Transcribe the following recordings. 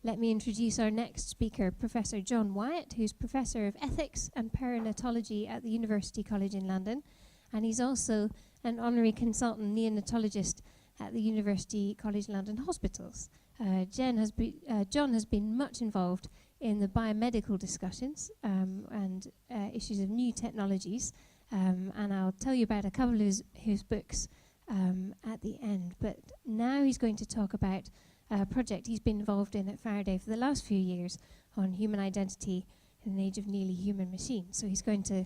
let me introduce our next speaker, Professor John Wyatt, who's Professor of Ethics and Perinatology at the University College in London. And he's also an honorary consultant neonatologist at the University College London Hospitals. John has been much involved in the biomedical discussions and issues of new technologies. And I'll tell you about a couple of his books at the end. But now he's going to talk about a project he's been involved in at Faraday for the last few years on human identity in an age of nearly human machines. So he's going to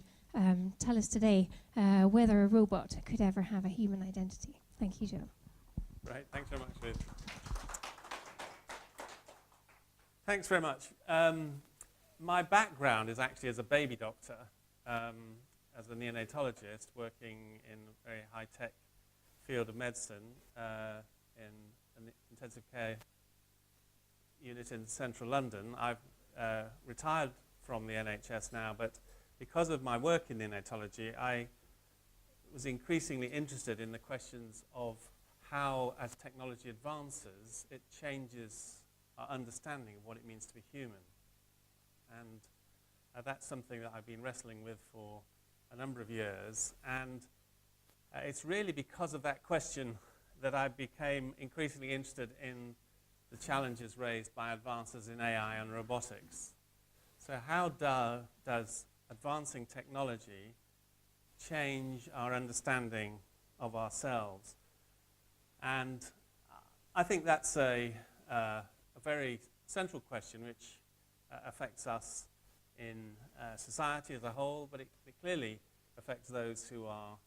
tell us today whether a robot could ever have a human identity. Thank you, John. Right, thanks very much, Liz. Thanks very much. My background is actually as a baby doctor, as a neonatologist working in a very high-tech field of medicine in an intensive care unit in central London. I've retired from the NHS now, but because of my work in neonatology, I was increasingly interested in the questions of how, as technology advances, it changes our understanding of what it means to be human. And that's something that I've been wrestling with for a number of years. And it's really because of that question that I became increasingly interested in the challenges raised by advances in AI and robotics. So how does advancing technology change our understanding of ourselves? And I think that's a very central question which affects us in society as a whole, but it clearly affects those who are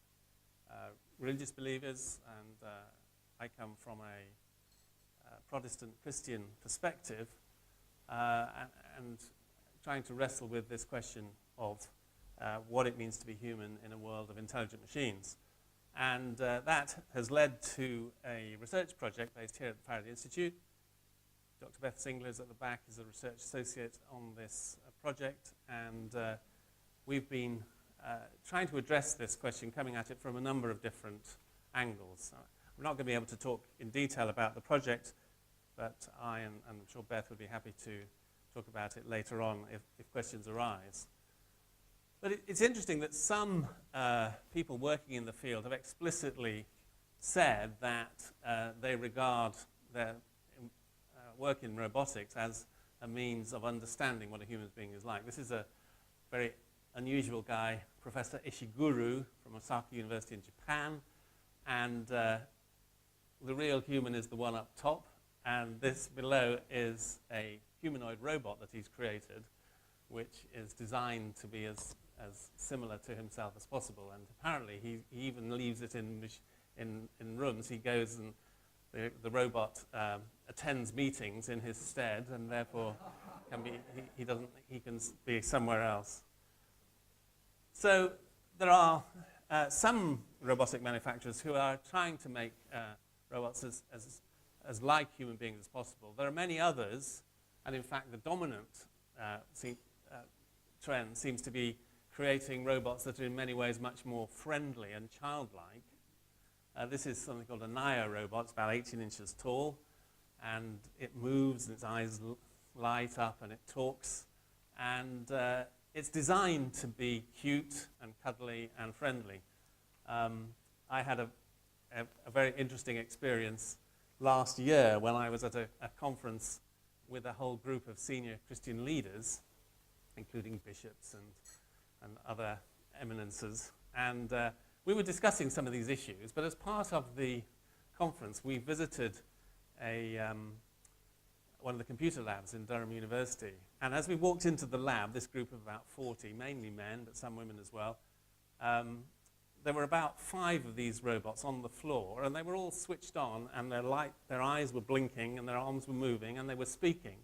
religious believers, and I come from a Protestant Christian perspective, and trying to wrestle with this question of what it means to be human in a world of intelligent machines. And that has led to a research project based here at the Faraday Institute. Dr. Beth Singlers at the back is a research associate on this project, and we've been trying to address this question, coming at it from a number of different angles. We're not going to be able to talk in detail about the project, but and I'm sure Beth would be happy to talk about it later on if questions arise. But it's interesting that some people working in the field have explicitly said that they regard their work in robotics as a means of understanding what a human being is like. This is a very unusual guy, Professor Ishiguro from Osaka University in Japan, and the real human is the one up top, and this below is a humanoid robot that he's created, which is designed to be as similar to himself as possible. And apparently he even leaves it in rooms. He goes and the robot attends meetings in his stead, and therefore he can be somewhere else. So there are some robotic manufacturers who are trying to make robots as like human beings as possible. There are many others, and in fact the dominant trend seems to be creating robots that are in many ways much more friendly and childlike. This is something called a Naya robot. It's about 18 inches tall, and it moves, and its eyes light up, and it talks. And it's designed to be cute and cuddly and friendly. I had a very interesting experience last year when I was at a conference with a whole group of senior Christian leaders, including bishops and other eminences. And we were discussing some of these issues, but as part of the conference, we visited one of the computer labs in Durham University. And as we walked into the lab, this group of about 40, mainly men, but some women as well, there were about 5 of these robots on the floor, and they were all switched on, and their eyes were blinking, and their arms were moving, and they were speaking.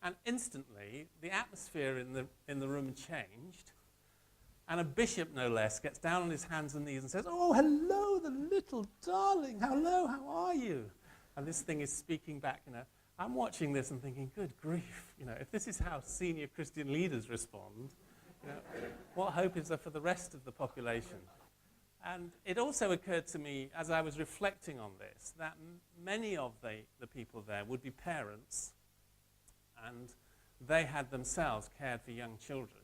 And instantly, the atmosphere in the room changed, and a bishop, no less, gets down on his hands and knees and says, "Oh, hello, the little darling. Hello, how are you?" And this thing is speaking back. I'm watching this and thinking, good grief. If this is how senior Christian leaders respond, what hope is there for the rest of the population? And it also occurred to me, as I was reflecting on this, that many of the people there would be parents and they had themselves cared for young children.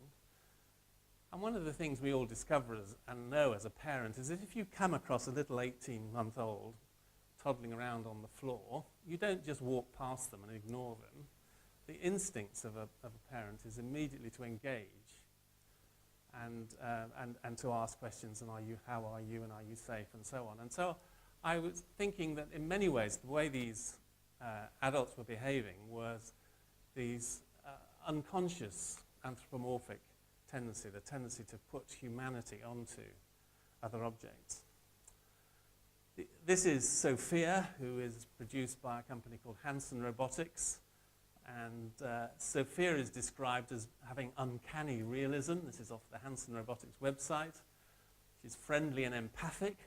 And one of the things we all discover and know as a parent is that if you come across a little 18-month-old toddling around on the floor, you don't just walk past them and ignore them. The instincts of a parent is immediately to engage and to ask questions, and how are you, and are you safe, and so on. And so I was thinking that in many ways the way these adults were behaving was these unconscious anthropomorphic tendency, the tendency to put humanity onto other objects. This is Sophia, who is produced by a company called Hanson Robotics. And Sophia is described as having uncanny realism. This is off the Hanson Robotics website. She's friendly and empathic.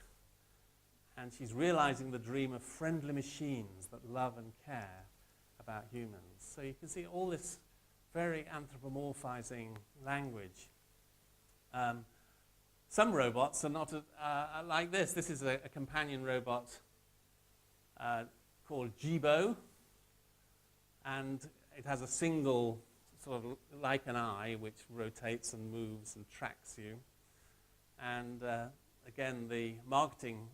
And she's realizing the dream of friendly machines that love and care about humans. So you can see all this very anthropomorphizing language. Some robots are not like this. This is a companion robot called Jibo, and it has a single, sort of like an eye, which rotates and moves and tracks you. And again, the marketing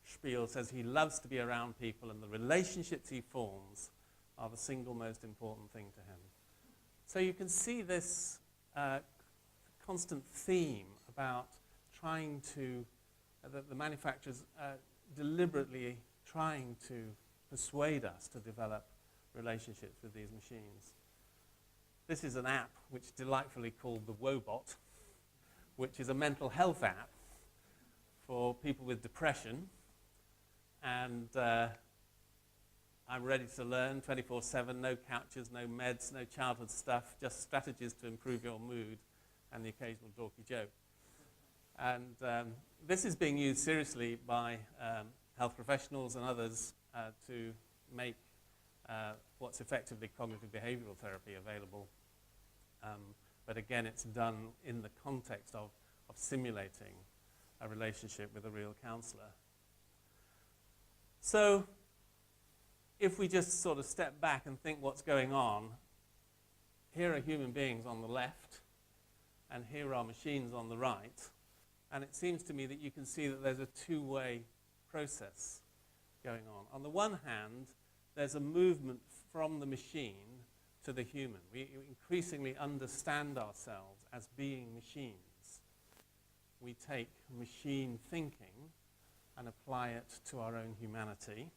spiel says he loves to be around people, and the relationships he forms are the single most important thing to him. So you can see this constant theme about trying to, the manufacturers deliberately trying to persuade us to develop relationships with these machines. This is an app which is delightfully called the Wobot, which is a mental health app for people with depression. And I'm ready to learn 24/7, no couches, no meds, no childhood stuff, just strategies to improve your mood and the occasional dorky joke. And this is being used seriously by health professionals and others to make what's effectively cognitive behavioral therapy available. But again, it's done in the context of simulating a relationship with a real counselor. So if we just sort of step back and think what's going on, here are human beings on the left, and here are machines on the right. And it seems to me that you can see that there's a two-way process going on. On the one hand, there's a movement from the machine to the human. We increasingly understand ourselves as being machines. We take machine thinking and apply it to our own humanity.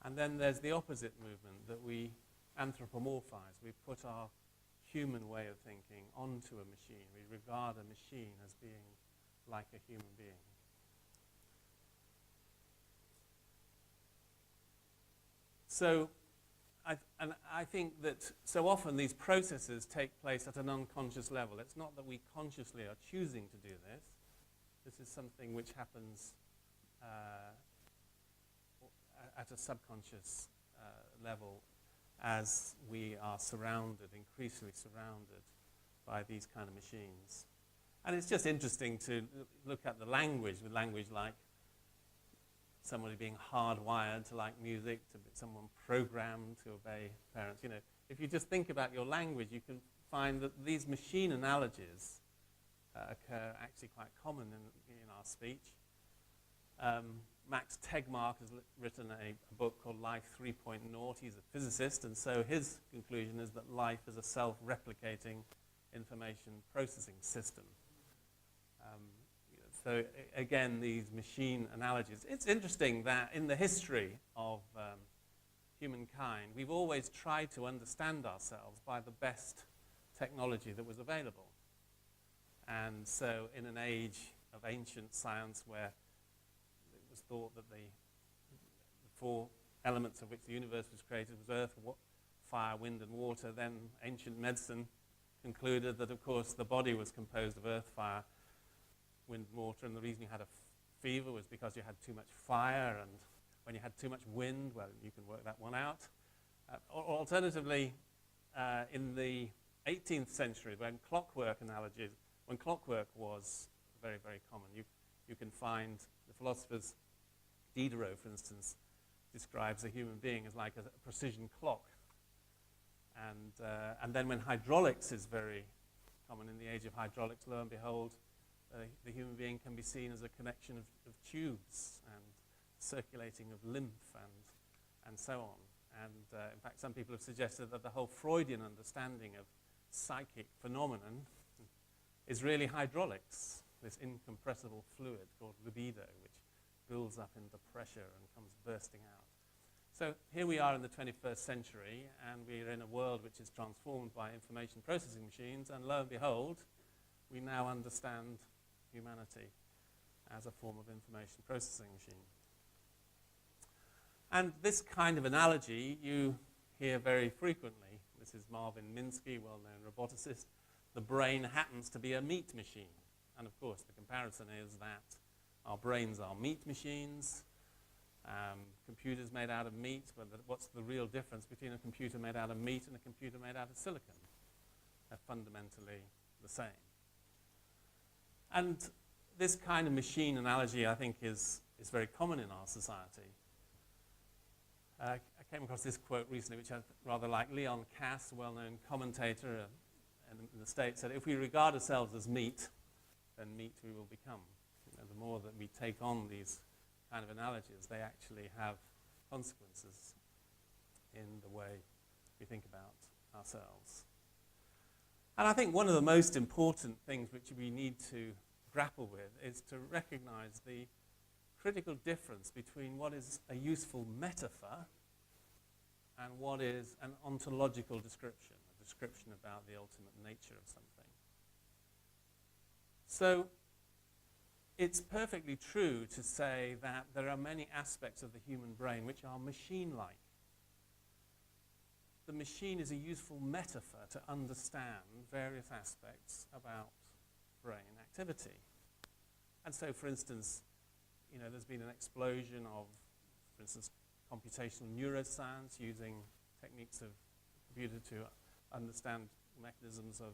And then there's the opposite movement, that we anthropomorphize. We put our human way of thinking onto a machine. We regard a machine as being like a human being. So I think that so often these processes take place at an unconscious level. It's not that we consciously are choosing to do this. This is something which happens at a subconscious level as we are increasingly surrounded by these kind of machines. And it's just interesting to look at the language, with language like somebody being hardwired to like music, to someone programmed to obey parents. You know, if you just think about your language, you can find that these machine analogies occur actually quite common in our speech. Max Tegmark has written a book called Life 3.0. He's a physicist, and so his conclusion is that life is a self-replicating information processing system. So again, these machine analogies. It's interesting that in the history of humankind, we've always tried to understand ourselves by the best technology that was available. And so in an age of ancient science where it was thought that the four elements of which the universe was created was earth, fire, wind, and water, then ancient medicine concluded that, of course, the body was composed of earth, fire, wind, and water, and the reason you had a fever was because you had too much fire, and when you had too much wind, well, you can work that one out. Alternatively, in the 18th century, when clockwork was very, very common, you can find the philosophers, Diderot, for instance, describes a human being as like a precision clock. And then when hydraulics is very common in the age of hydraulics, lo and behold, the human being can be seen as a connection of tubes and circulating of lymph and so on. And in fact, some people have suggested that the whole Freudian understanding of psychic phenomenon is really hydraulics, this incompressible fluid called libido, which builds up into pressure and comes bursting out. So here we are in the 21st century, and we're in a world which is transformed by information processing machines, and lo and behold, we now understand humanity as a form of information processing machine. And this kind of analogy you hear very frequently. This is Marvin Minsky, well-known roboticist. The brain happens to be a meat machine. And of course, the comparison is that our brains are meat machines, computers made out of meat, but what's the real difference between a computer made out of meat and a computer made out of silicon? They're fundamentally the same. And this kind of machine analogy, I think, is very common in our society. I came across this quote recently, which I rather like. Leon Kass, a well-known commentator in the States, said, if we regard ourselves as meat, then meat we will become. You know, the more that we take on these kind of analogies, they actually have consequences in the way we think about ourselves. And I think one of the most important things which we need to grapple with is to recognize the critical difference between what is a useful metaphor and what is an ontological description, a description about the ultimate nature of something. So it's perfectly true to say that there are many aspects of the human brain which are machine-like. The machine is a useful metaphor to understand various aspects about brain activity. And so, for instance, you know, there's been an explosion of, for instance, computational neuroscience using techniques of computer to understand mechanisms of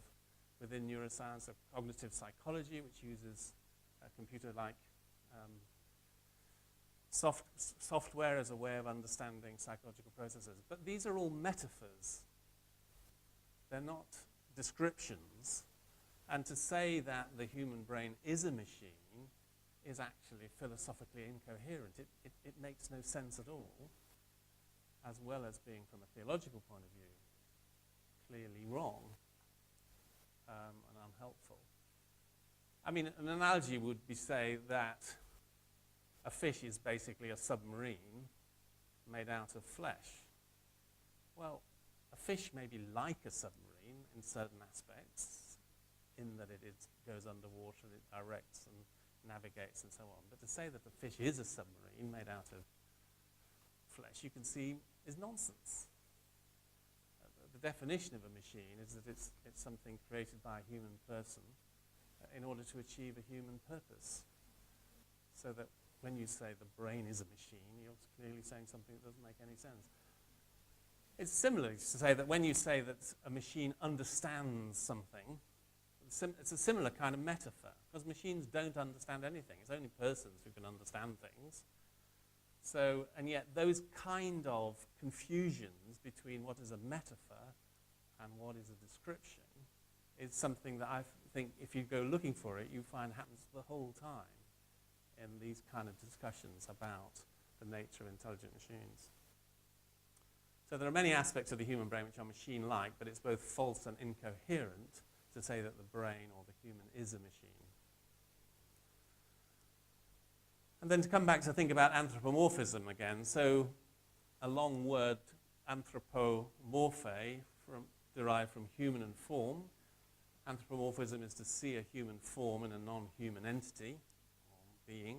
within neuroscience, of cognitive psychology, which uses computer-like software as a way of understanding psychological processes. But these are all metaphors. They're not descriptions. And to say that the human brain is a machine is actually philosophically incoherent. It makes no sense at all, as well as being, from a theological point of view, clearly wrong and unhelpful. I mean, an analogy would be say that a fish is basically a submarine made out of flesh. Well, a fish may be like a submarine in certain aspects, in that it goes underwater, it directs and navigates and so on. But to say that the fish is a submarine made out of flesh, you can see, is nonsense. The definition of a machine is that it's something created by a human person in order to achieve a human purpose. So that when you say the brain is a machine, you're clearly saying something that doesn't make any sense. It's similar to say that when you say that a machine understands something, it's a similar kind of metaphor, because machines don't understand anything. It's only persons who can understand things. So, and yet those kind of confusions between what is a metaphor and what is a description is something that I think if you go looking for it, you find happens the whole time in these kind of discussions about the nature of intelligent machines. So there are many aspects of the human brain which are machine-like, but it's both false and incoherent to say that the brain or the human is a machine. And then to come back to think about anthropomorphism again. So a long word, anthropomorphe, derived from human and form. Anthropomorphism is to see a human form in a non-human entity or being.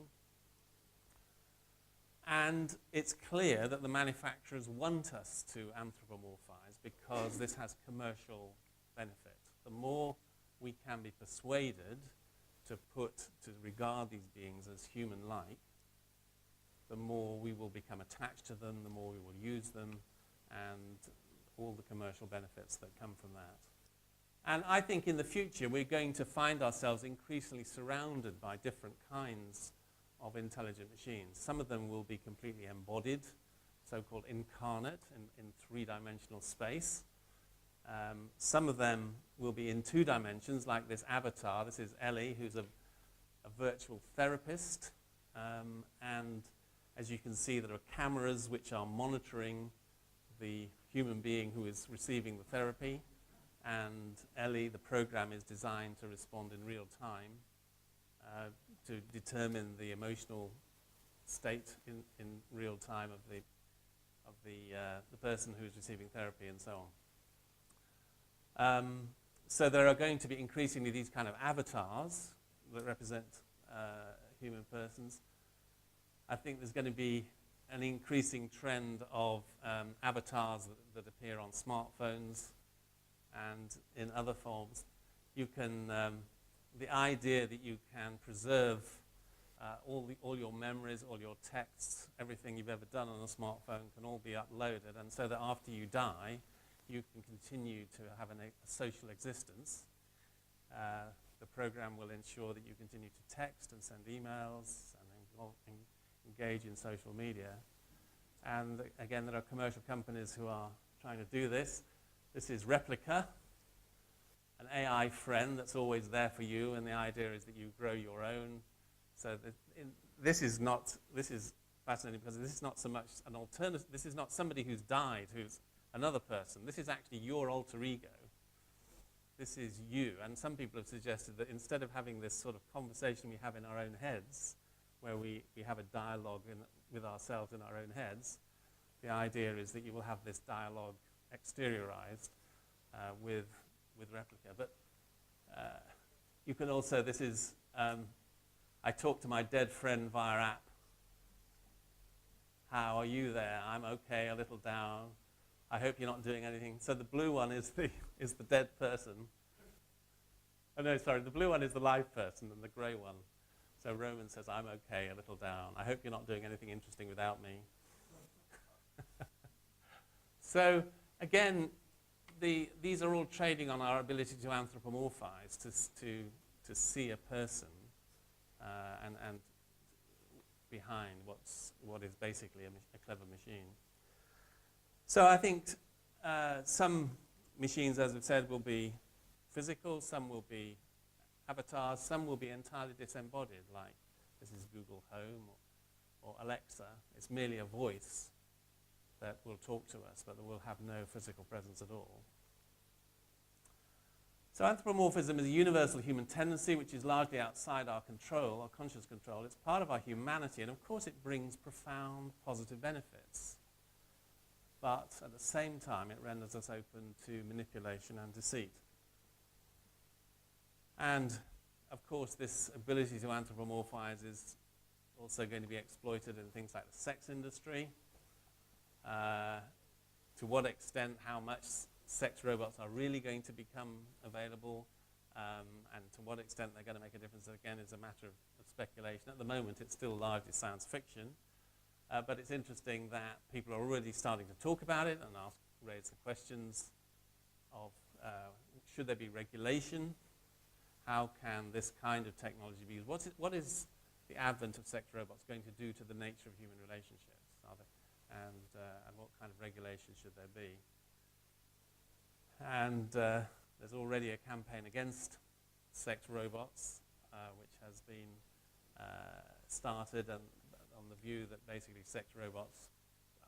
And it's clear that the manufacturers want us to anthropomorphize because this has commercial benefit. The more we can be persuaded to regard these beings as human-like, the more we will become attached to them, the more we will use them, and all the commercial benefits that come from that. And I think in the future we're going to find ourselves increasingly surrounded by different kinds of intelligent machines. Some of them will be completely embodied, so-called incarnate in three-dimensional space. Some of them will be in 2 dimensions, like this avatar. This is Ellie, who's a virtual therapist. And as you can see, there are cameras which are monitoring the human being who is receiving the therapy. And Ellie, the program, is designed to respond in real time to determine the emotional state in real time of the person who is receiving therapy and so on. So there are going to be increasingly these kind of avatars that represent human persons. I think there's going to be an increasing trend of avatars that appear on smartphones and in other forms. You can, the idea that you can preserve all your memories, all your texts, everything you've ever done on a smartphone can all be uploaded, and so that after you die, you can continue to have a social existence. The program will ensure that you continue to text and send emails and engage in social media. And again, there are commercial companies who are trying to do this. This is Replica, an AI friend that's always there for you, and the idea is that you grow your own. So this is fascinating because this is not so much an alternative. This is not somebody who's died, who's another person. This is actually your alter ego. This is you. And some people have suggested that instead of having this sort of conversation we have in our own heads, where we have a dialogue with ourselves in our own heads, the idea is that you will have this dialogue exteriorized with Replica. But you can also, this is, I talk to my dead friend via app. How are you there? I'm okay, a little down. I hope you're not doing anything. So the blue one is the dead person. Oh no, sorry, the blue one is the live person, and the grey one. So Roman says, I'm okay, a little down. I hope you're not doing anything interesting without me. So again, these are all trading on our ability to anthropomorphize, to see a person and behind what is basically a clever machine. So I think some machines, as we've said, will be physical, some will be avatars, some will be entirely disembodied, like this is Google Home or Alexa. It's merely a voice that will talk to us, but that will have no physical presence at all. So anthropomorphism is a universal human tendency which is largely outside our control, our conscious control. It's part of our humanity, and of course it brings profound positive benefits. But at the same time, it renders us open to manipulation and deceit. And of course, this ability to anthropomorphize is also going to be exploited in things like the sex industry. To what extent, how much sex robots are really going to become available, and to what extent they're going to make a difference, again, is a matter of speculation. At the moment, it's still largely science fiction. But it's interesting that people are already starting to talk about it and raise the questions of should there be regulation? How can this kind of technology be used? What is the advent of sex robots going to do to the nature of human relationships? And what kind of regulation should there be? And there's already a campaign against sex robots, which has been started on the view that basically sex robots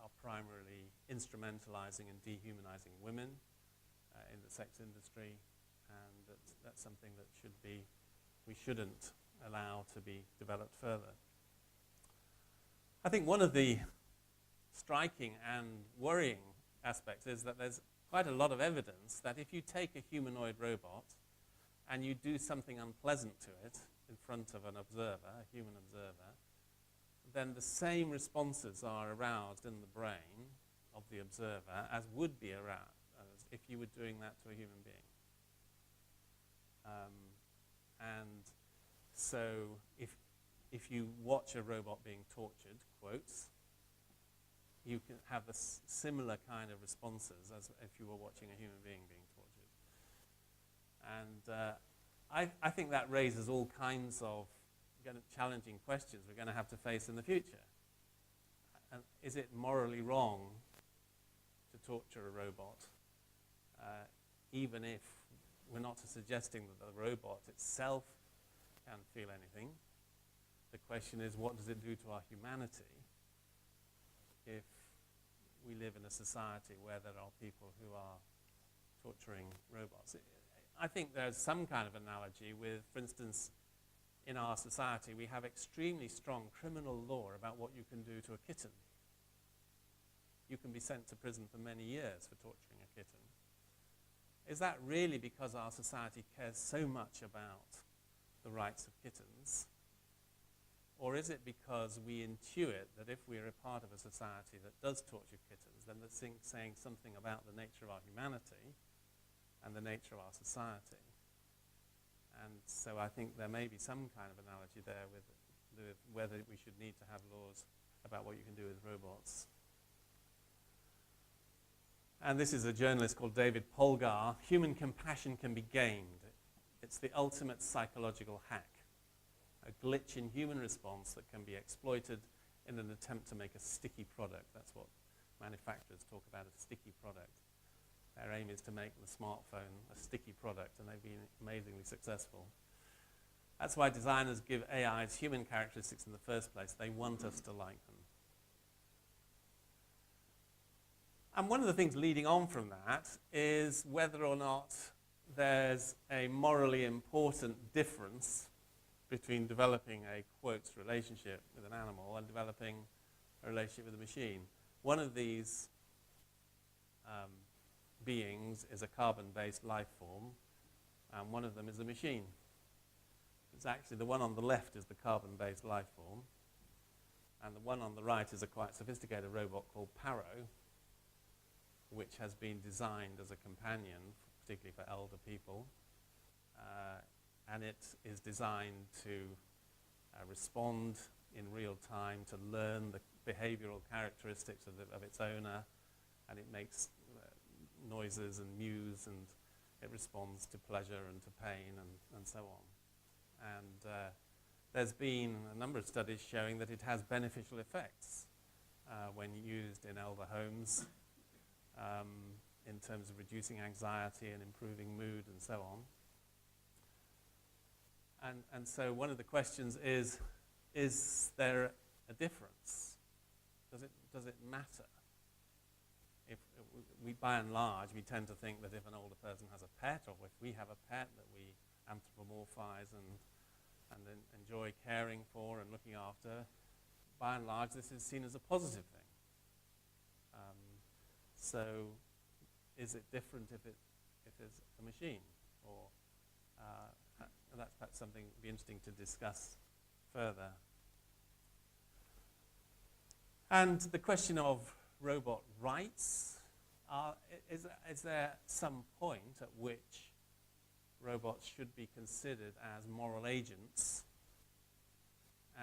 are primarily instrumentalizing and dehumanizing women in the sex industry, and that's something that we shouldn't allow to be developed further. I think one of the striking and worrying aspects is that there's quite a lot of evidence that if you take a humanoid robot and you do something unpleasant to it in front of an observer, a human observer, then the same responses are aroused in the brain of the observer as would be aroused if you were doing that to a human being. And so if you watch a robot being tortured, quotes, you can have similar kind of responses as if you were watching a human being being tortured. And I think that raises all kinds of challenging questions we're going to have to face in the future. And is it morally wrong to torture a robot? even if we're not suggesting that the robot itself can feel anything. The question is, what does it do to our humanity if we live in a society where there are people who are torturing robots? I think there's some kind of analogy with, for instance, in our society, we have extremely strong criminal law about what you can do to a kitten. You can be sent to prison for many years for torturing a kitten. Is that really because our society cares so much about the rights of kittens? Or is it because we intuit that if we're a part of a society that does torture kittens, then that's saying something about the nature of our humanity and the nature of our society? And so I think there may be some kind of analogy there with whether we should need to have laws about what you can do with robots. And this is a journalist called David Polgar. Human compassion can be gamed. It's the ultimate psychological hack, a glitch in human response that can be exploited in an attempt to make a sticky product. That's what manufacturers talk about, a sticky product. Their aim is to make the smartphone a sticky product, and they've been amazingly successful. That's why designers give AIs human characteristics in the first place. They want us to like them. And one of the things leading on from that is whether or not there's a morally important difference between developing a, quotes, relationship with an animal and developing a relationship with a machine. One of these beings is a carbon-based life form, and one of them is a machine. It's actually the one on the left is the carbon-based life form, and the one on the right is a quite sophisticated robot called Paro, which has been designed as a companion, particularly for elder people, and it is designed to respond in real time, to learn the behavioral characteristics of its owner, and it makes noises and mews, and it responds to pleasure and to pain and so on. And there's been a number of studies showing that it has beneficial effects when used in elder homes, in terms of reducing anxiety and improving mood and so on. And so one of the questions is there a difference? Does it matter? If we, by and large, we tend to think that if an older person has a pet, or if we have a pet that we anthropomorphize and then enjoy caring for and looking after, by and large, this is seen as a positive thing. So is it different if it's a machine? Or that's perhaps something that would be interesting to discuss further. And the question of robot rights, is there some point at which robots should be considered as moral agents,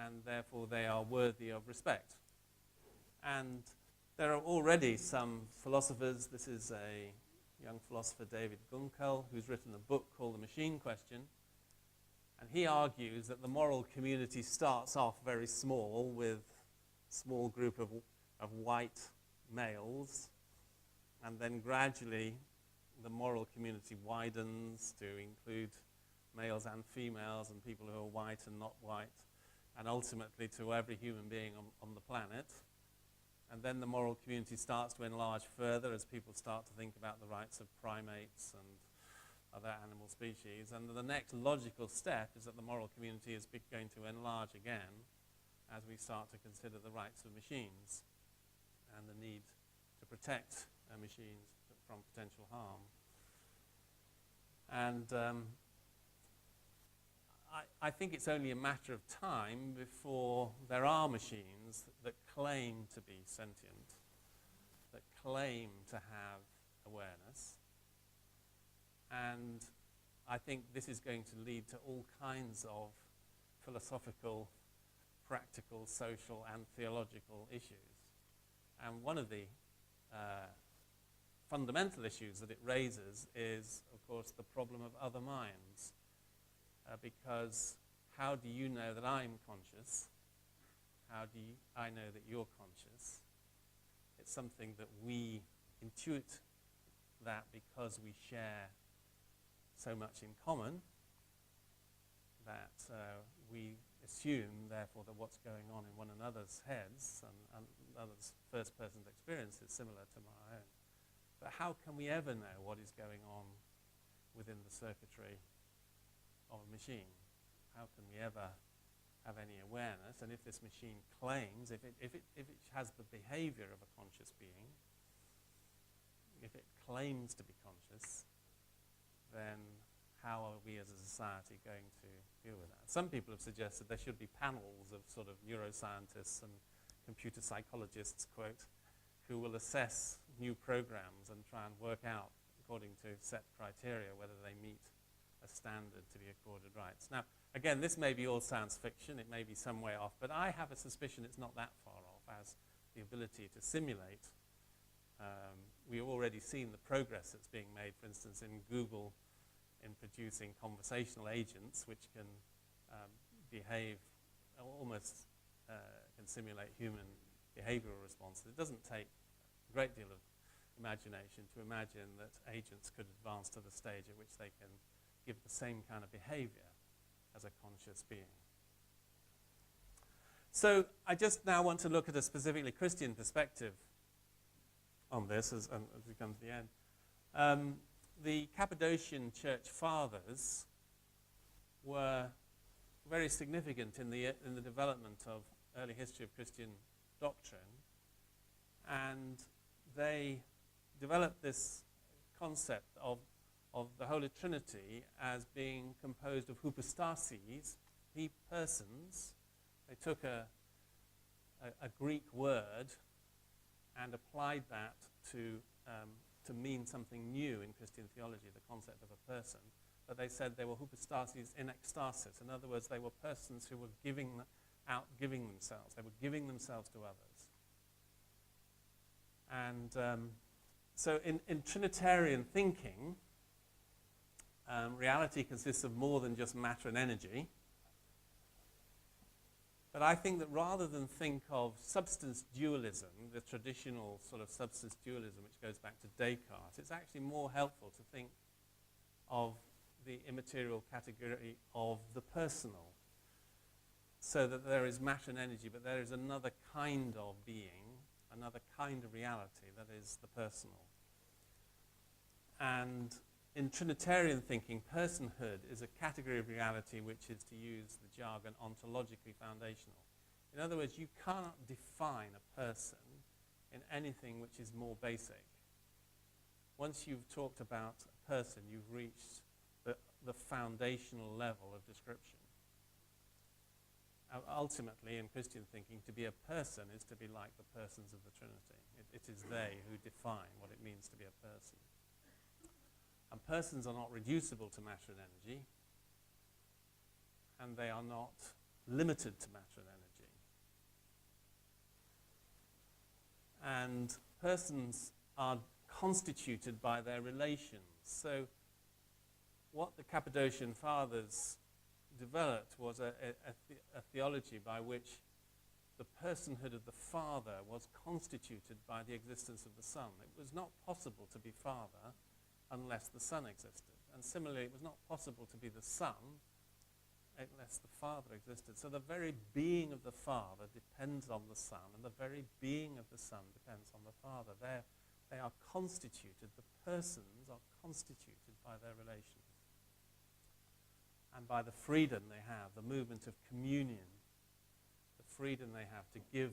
and therefore they are worthy of respect? And there are already some philosophers. This is a young philosopher, David Gunkel, who's written a book called The Machine Question. And he argues that the moral community starts off very small, with a small group of white males, and then gradually the moral community widens to include males and females and people who are white and not white, and ultimately to every human being on the planet. And then the moral community starts to enlarge further as people start to think about the rights of primates and other animal species. And the next logical step is that the moral community is going to enlarge again as we start to consider the rights of machines and the need to protect machines from potential harm. And I think it's only a matter of time before there are machines that claim to be sentient, that claim to have awareness. And I think this is going to lead to all kinds of philosophical, practical, social, and theological issues. And one of the fundamental issues that it raises is, of course, the problem of other minds. Because how do you know that I'm conscious? How do I know that you're conscious? It's something that we intuit that because we share so much in common that we assume, therefore, that what's going on in one another's heads and others' first-person experience is similar to my own. But how can we ever know what is going on within the circuitry of a machine? How can we ever have any awareness? And if this machine claims, if it has the behavior of a conscious being, if it claims to be conscious, then how are we as a society going to deal with that? Some people have suggested there should be panels of sort of neuroscientists and computer psychologists, quote, who will assess new programs and try and work out, according to set criteria, whether they meet a standard to be accorded rights. Now, again, this maybe all sounds fiction, it may be some way off, but I have a suspicion it's not that far off, as the ability to simulate. We've already seen the progress that's being made, for instance, in Google in producing conversational agents which can behave almost, can simulate human behavioral responses. It doesn't take a great deal of imagination to imagine that agents could advance to the stage at which they can give the same kind of behavior as a conscious being. So I just now want to look at a specifically Christian perspective on this as we come to the end. The Cappadocian Church Fathers were very significant in the development of early history of Christian doctrine, and they developed this concept of the Holy Trinity as being composed of hypostases, persons. They took a Greek word and applied that to mean something new in Christian theology, the concept of a person. But they said they were hypostases in ekstasis. In other words, they were persons who were giving themselves. They were giving themselves to others. And so in Trinitarian thinking, reality consists of more than just matter and energy. But I think that rather than think of substance dualism, the traditional sort of substance dualism which goes back to Descartes, it's actually more helpful to think of the immaterial category of the personal, so that there is matter and energy, but there is another kind of being, another kind of reality that is the personal. And in Trinitarian thinking, personhood is a category of reality which is, to use the jargon, ontologically foundational. In other words, you cannot define a person in anything which is more basic. Once you've talked about a person, you've reached the foundational level of description. Ultimately, in Christian thinking, to be a person is to be like the persons of the Trinity. It is they who define what it means to be a person. And persons are not reducible to matter and energy, and they are not limited to matter and energy. And persons are constituted by their relations. So what the Cappadocian Fathers developed was a theology by which the personhood of the Father was constituted by the existence of the Son. It was not possible to be Father unless the Son existed. And similarly, it was not possible to be the Son unless the Father existed. So the very being of the Father depends on the Son, and the very being of the Son depends on the Father. They are constituted, the persons are constituted by their relations, and by the freedom they have, the movement of communion, the freedom they have to give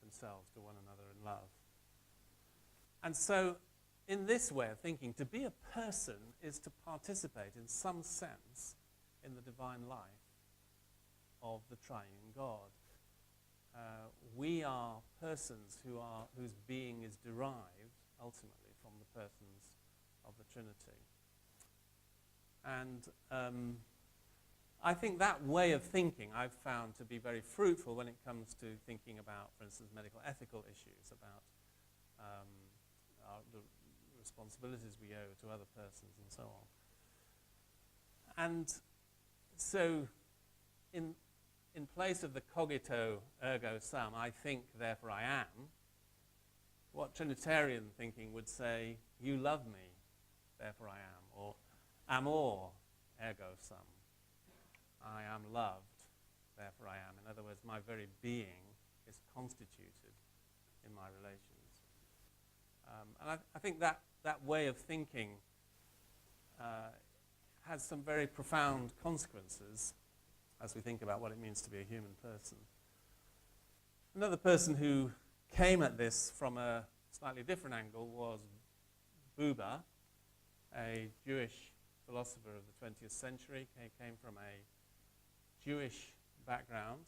themselves to one another in love. And so, in this way of thinking, to be a person is to participate in some sense in the divine life of the triune God. We are persons whose being is derived ultimately from the persons of the Trinity. And I think that way of thinking I've found to be very fruitful when it comes to thinking about, for instance, medical ethical issues, about the responsibilities we owe to other persons and so on. And so in place of the cogito ergo sum, I think, therefore I am, what Trinitarian thinking would say, you love me, therefore I am, or amor, ergo sum. I am loved, therefore I am. In other words, my very being is constituted in my relations. And I think that way of thinking has some very profound consequences as we think about what it means to be a human person. Another person who came at this from a slightly different angle was Buber, a Jewish philosopher of the 20th century. He came from a Jewish background,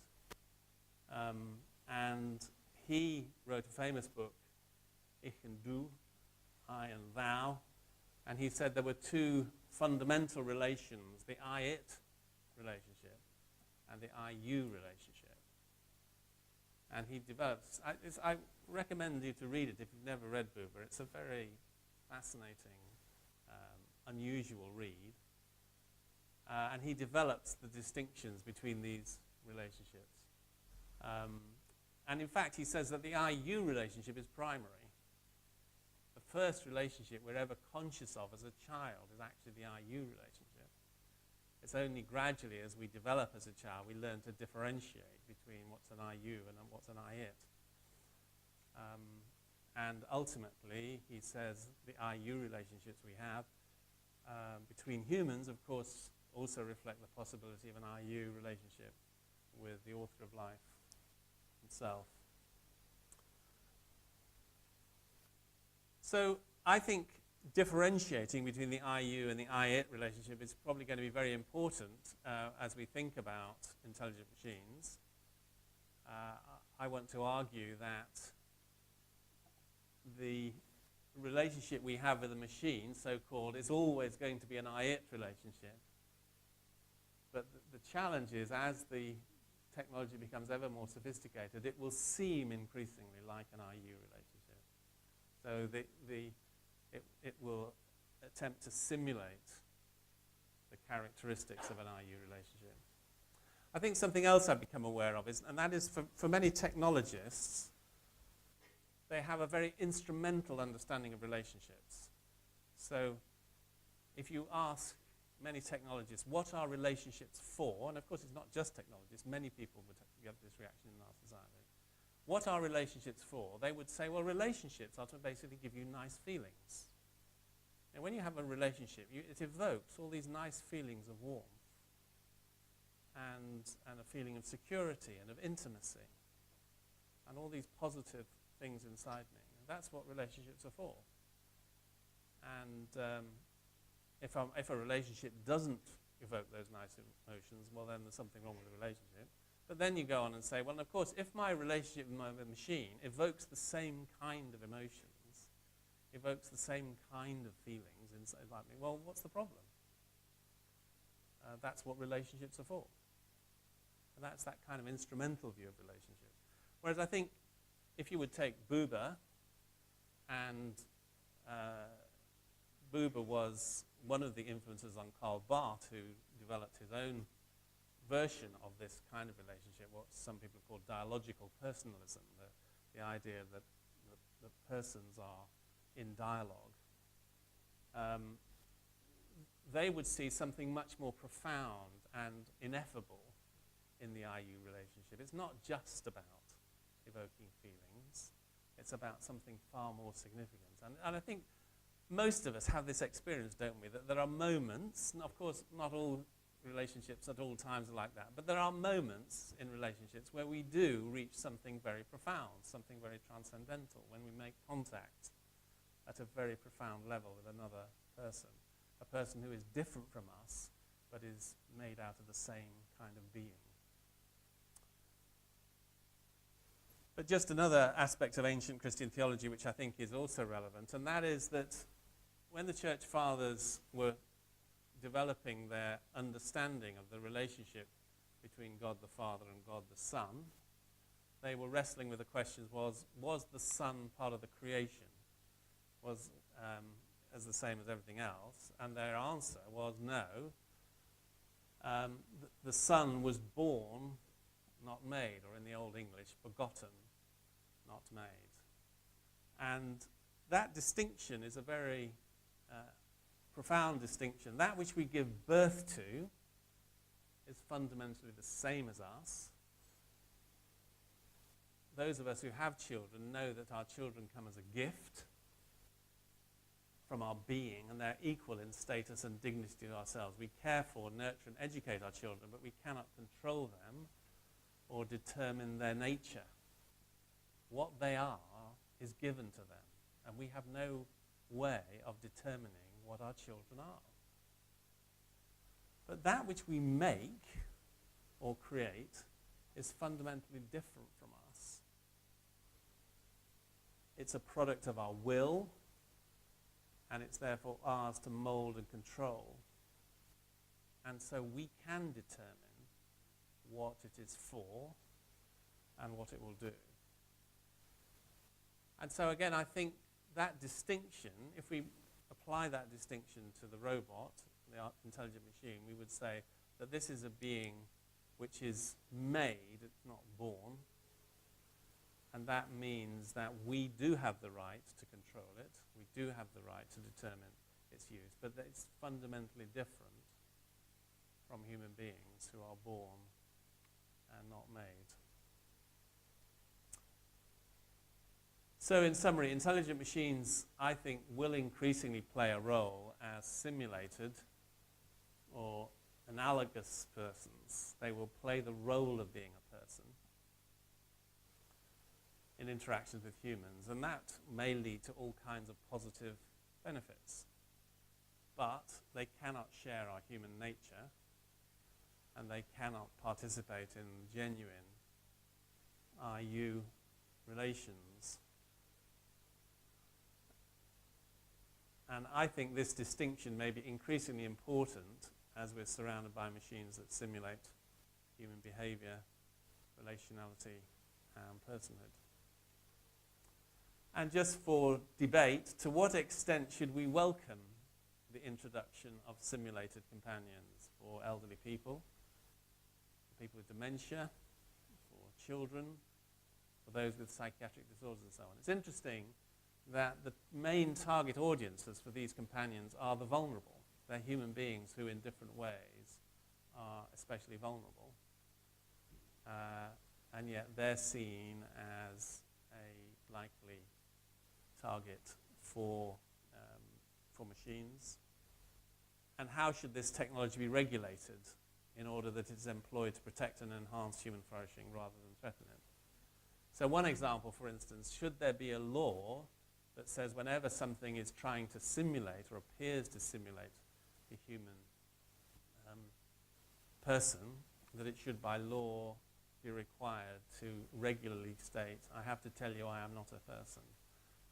and he wrote a famous book, Ich and Du, I and Thou, and he said there were two fundamental relations, the I-it relationship and the I-you relationship. And he develops, I recommend you to read it if you've never read Buber. It's a very fascinating, unusual read. And he develops the distinctions between these relationships. And in fact, he says that the I-you relationship is primary. The first relationship we're ever conscious of as a child is actually the I-you relationship. It's only gradually as we develop as a child we learn to differentiate between what's an I-you and what's an I-it. And ultimately, he says the I-you relationships we have between humans, of course, also reflect the possibility of an I-you relationship with the author of life himself. So I think differentiating between the I-you and the I-it relationship is probably going to be very important as we think about intelligent machines. I want to argue that the relationship we have with a machine, so-called, is always going to be an I-it relationship. But the challenge is, as the technology becomes ever more sophisticated, it will seem increasingly like an I-you relationship. So it will attempt to simulate the characteristics of an I-you relationship. I think something else I've become aware of is, and that is for many technologists, they have a very instrumental understanding of relationships. So if you ask many technologists, what are relationships for? And of course, it's not just technologists. Many people would get this reaction in our society. What are relationships for? They would say, well, relationships are to basically give you nice feelings. And when you have a relationship, it evokes all these nice feelings of warmth and a feeling of security and of intimacy and all these positive things inside me. That's what relationships are for. And if a relationship doesn't evoke those nice emotions, well, then there's something wrong with the relationship. But then you go on and say, well, of course, if my relationship with my machine evokes the same kind of emotions, evokes the same kind of feelings inside me, well, what's the problem? That's what relationships are for. And that's that kind of instrumental view of relationships. Whereas I think if you would take Buber, and Buber was one of the influences on Karl Barth, who developed his own version of this kind of relationship, what some people call dialogical personalism, the idea that the persons are in dialogue. They would see something much more profound and ineffable in the I-you relationship. It's not just about evoking feelings. It's about something far more significant. And I think most of us have this experience, don't we, that there are moments, and of course not all relationships at all times are like that, but there are moments in relationships where we do reach something very profound, something very transcendental, when we make contact at a very profound level with another person, a person who is different from us, but is made out of the same kind of being. But just another aspect of ancient Christian theology which I think is also relevant, and that is that when the Church Fathers were developing their understanding of the relationship between God the Father and God the Son, they were wrestling with the questions, was the Son part of the creation? Was as the same as everything else? And their answer was no. The Son was born, not made, or in the Old English, begotten, not made. And that distinction is a very profound distinction. That which we give birth to is fundamentally the same as us. Those of us who have children know that our children come as a gift from our being, and they're equal in status and dignity to ourselves. We care for, nurture, and educate our children, but we cannot control them or determine their nature. What they are is given to them, and we have no way of determining what our children are. But that which we make or create is fundamentally different from us. It's a product of our will, and it's therefore ours to mold and control. And so we can determine what it is for and what it will do. And so again, I think that distinction, if we apply that distinction to the robot, the intelligent machine, we would say that this is a being which is made, it's not born. And that means that we do have the right to control it. We do have the right to determine its use. But that it's fundamentally different from human beings who are born and not made. So in summary, intelligent machines, I think, will increasingly play a role as simulated or analogous persons. They will play the role of being a person in interactions with humans, and that may lead to all kinds of positive benefits. But they cannot share our human nature, and they cannot participate in genuine I-you relations. And I think this distinction may be increasingly important as we're surrounded by machines that simulate human behavior, relationality, and personhood. And just for debate, to what extent should we welcome the introduction of simulated companions for elderly people, for people with dementia, for children, for those with psychiatric disorders and so on? It's interesting that the main target audiences for these companions are the vulnerable. They're human beings who in different ways are especially vulnerable. And yet they're seen as a likely target for machines. And how should this technology be regulated in order that it is employed to protect and enhance human flourishing rather than threaten it? So one example, for instance, should there be a law that says whenever something is trying to simulate or appears to simulate the human person, that it should by law be required to regularly state, I have to tell you I am not a person.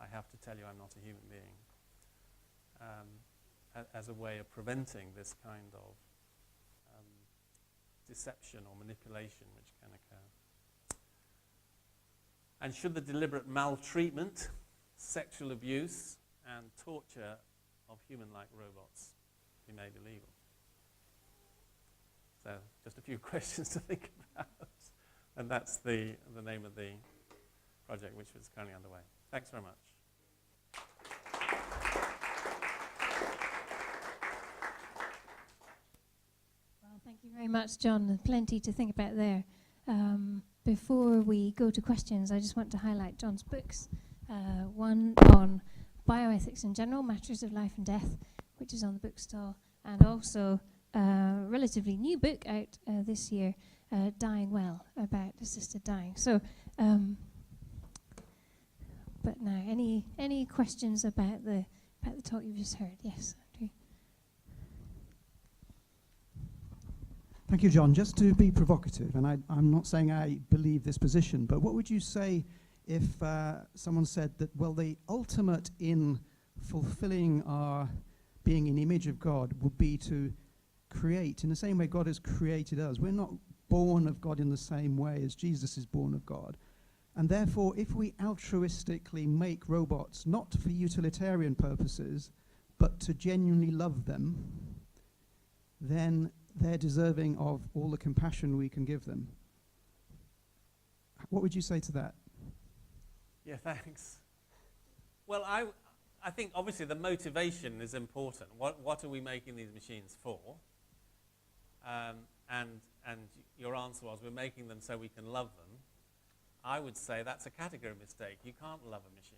I have to tell you I'm not a human being. As a way of preventing this kind of deception or manipulation which can occur. And should the deliberate maltreatment, sexual abuse, and torture of human-like robots be made illegal? So just a few questions to think about. And that's the name of the project, which is currently underway. Thanks very much. Well, thank you very much, John. Plenty to think about there. Before we go to questions, I just want to highlight John's books. One on bioethics in general, Matters of Life and Death, which is on the bookstall, and also a relatively new book out this year, Dying Well, about assisted dying. So, but now, any questions about the talk you've just heard? Yes, Andrew. Thank you, John. Just to be provocative, and I'm not saying I believe this position, but what would you say if someone said that, well, the ultimate in fulfilling our being in the image of God would be to create in the same way God has created us? We're not born of God in the same way as Jesus is born of God. And therefore, if we altruistically make robots, not for utilitarian purposes, but to genuinely love them, then they're deserving of all the compassion we can give them. What would you say to that? Yeah, thanks. Well, I think obviously the motivation is important. What are we making these machines for? And your answer was, we're making them so we can love them. I would say that's a category mistake. You can't love a machine,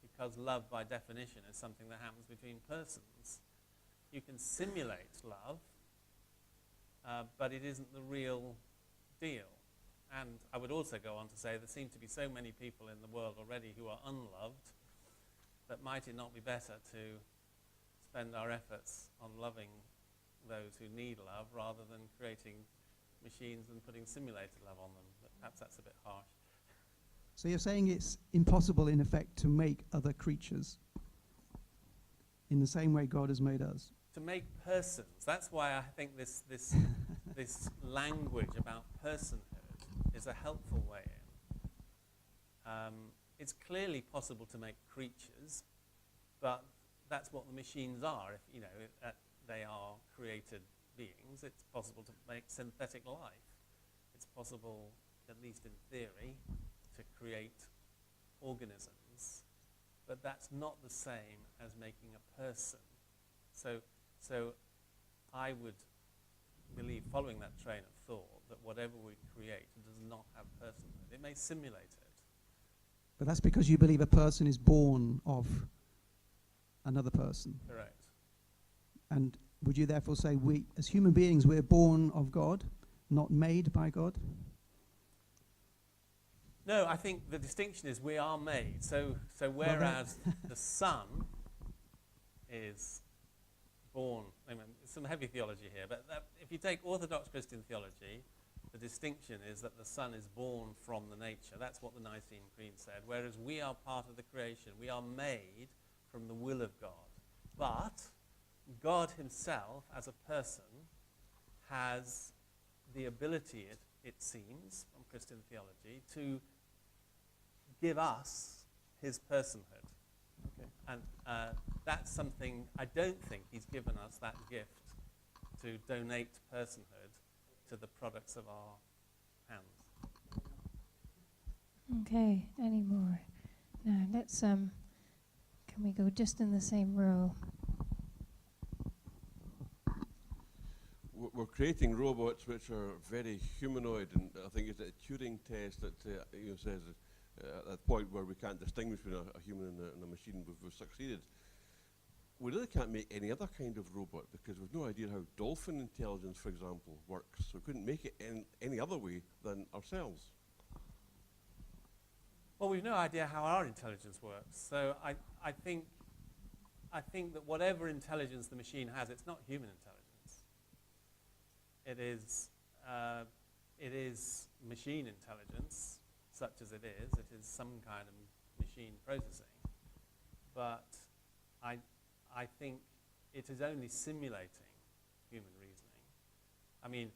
because love, by definition, is something that happens between persons. You can simulate love, but it isn't the real deal. And I would also go on to say there seem to be so many people in the world already who are unloved, that might it not be better to spend our efforts on loving those who need love rather than creating machines and putting simulated love on them. But perhaps that's a bit harsh. So you're saying it's impossible, in effect, to make other creatures in the same way God has made us? To make persons. That's why I think this this language about personhood is a helpful way in. It's clearly possible to make creatures, but that's what the machines are. If you know they are created beings, it's possible to make synthetic life. It's possible, at least in theory, to create organisms, but that's not the same as making a person. So I would believe, following that train of thought, that whatever we create does not have personhood. It may simulate it. But that's because you believe a person is born of another person. Correct. And would you therefore say we, as human beings, we're born of God, not made by God? No, I think the distinction is we are made. So whereas the Son is born, I mean, some heavy theology here, but if you take Orthodox Christian theology, the distinction is that the Son is born from the nature. That's what the Nicene Creed said. Whereas we are part of the creation. We are made from the will of God. But God himself, as a person, has the ability, it seems, from Christian theology, to give us his personhood. Okay. And that's something, I don't think he's given us that gift to donate personhood to the products of our hands. Okay, any more? Now, let's, can we go just in the same row? We're creating robots which are very humanoid, and I think it's a Turing test that says at that point where we can't distinguish between a human and a machine, we've succeeded. We really can't make any other kind of robot because we've no idea how dolphin intelligence, for example, works. So we couldn't make it any other way than ourselves. Well, we've no idea how our intelligence works. So I think that whatever intelligence the machine has, it's not human intelligence. It is machine intelligence, such as it is. It is some kind of machine processing. But I think it is only simulating human reasoning. I mean,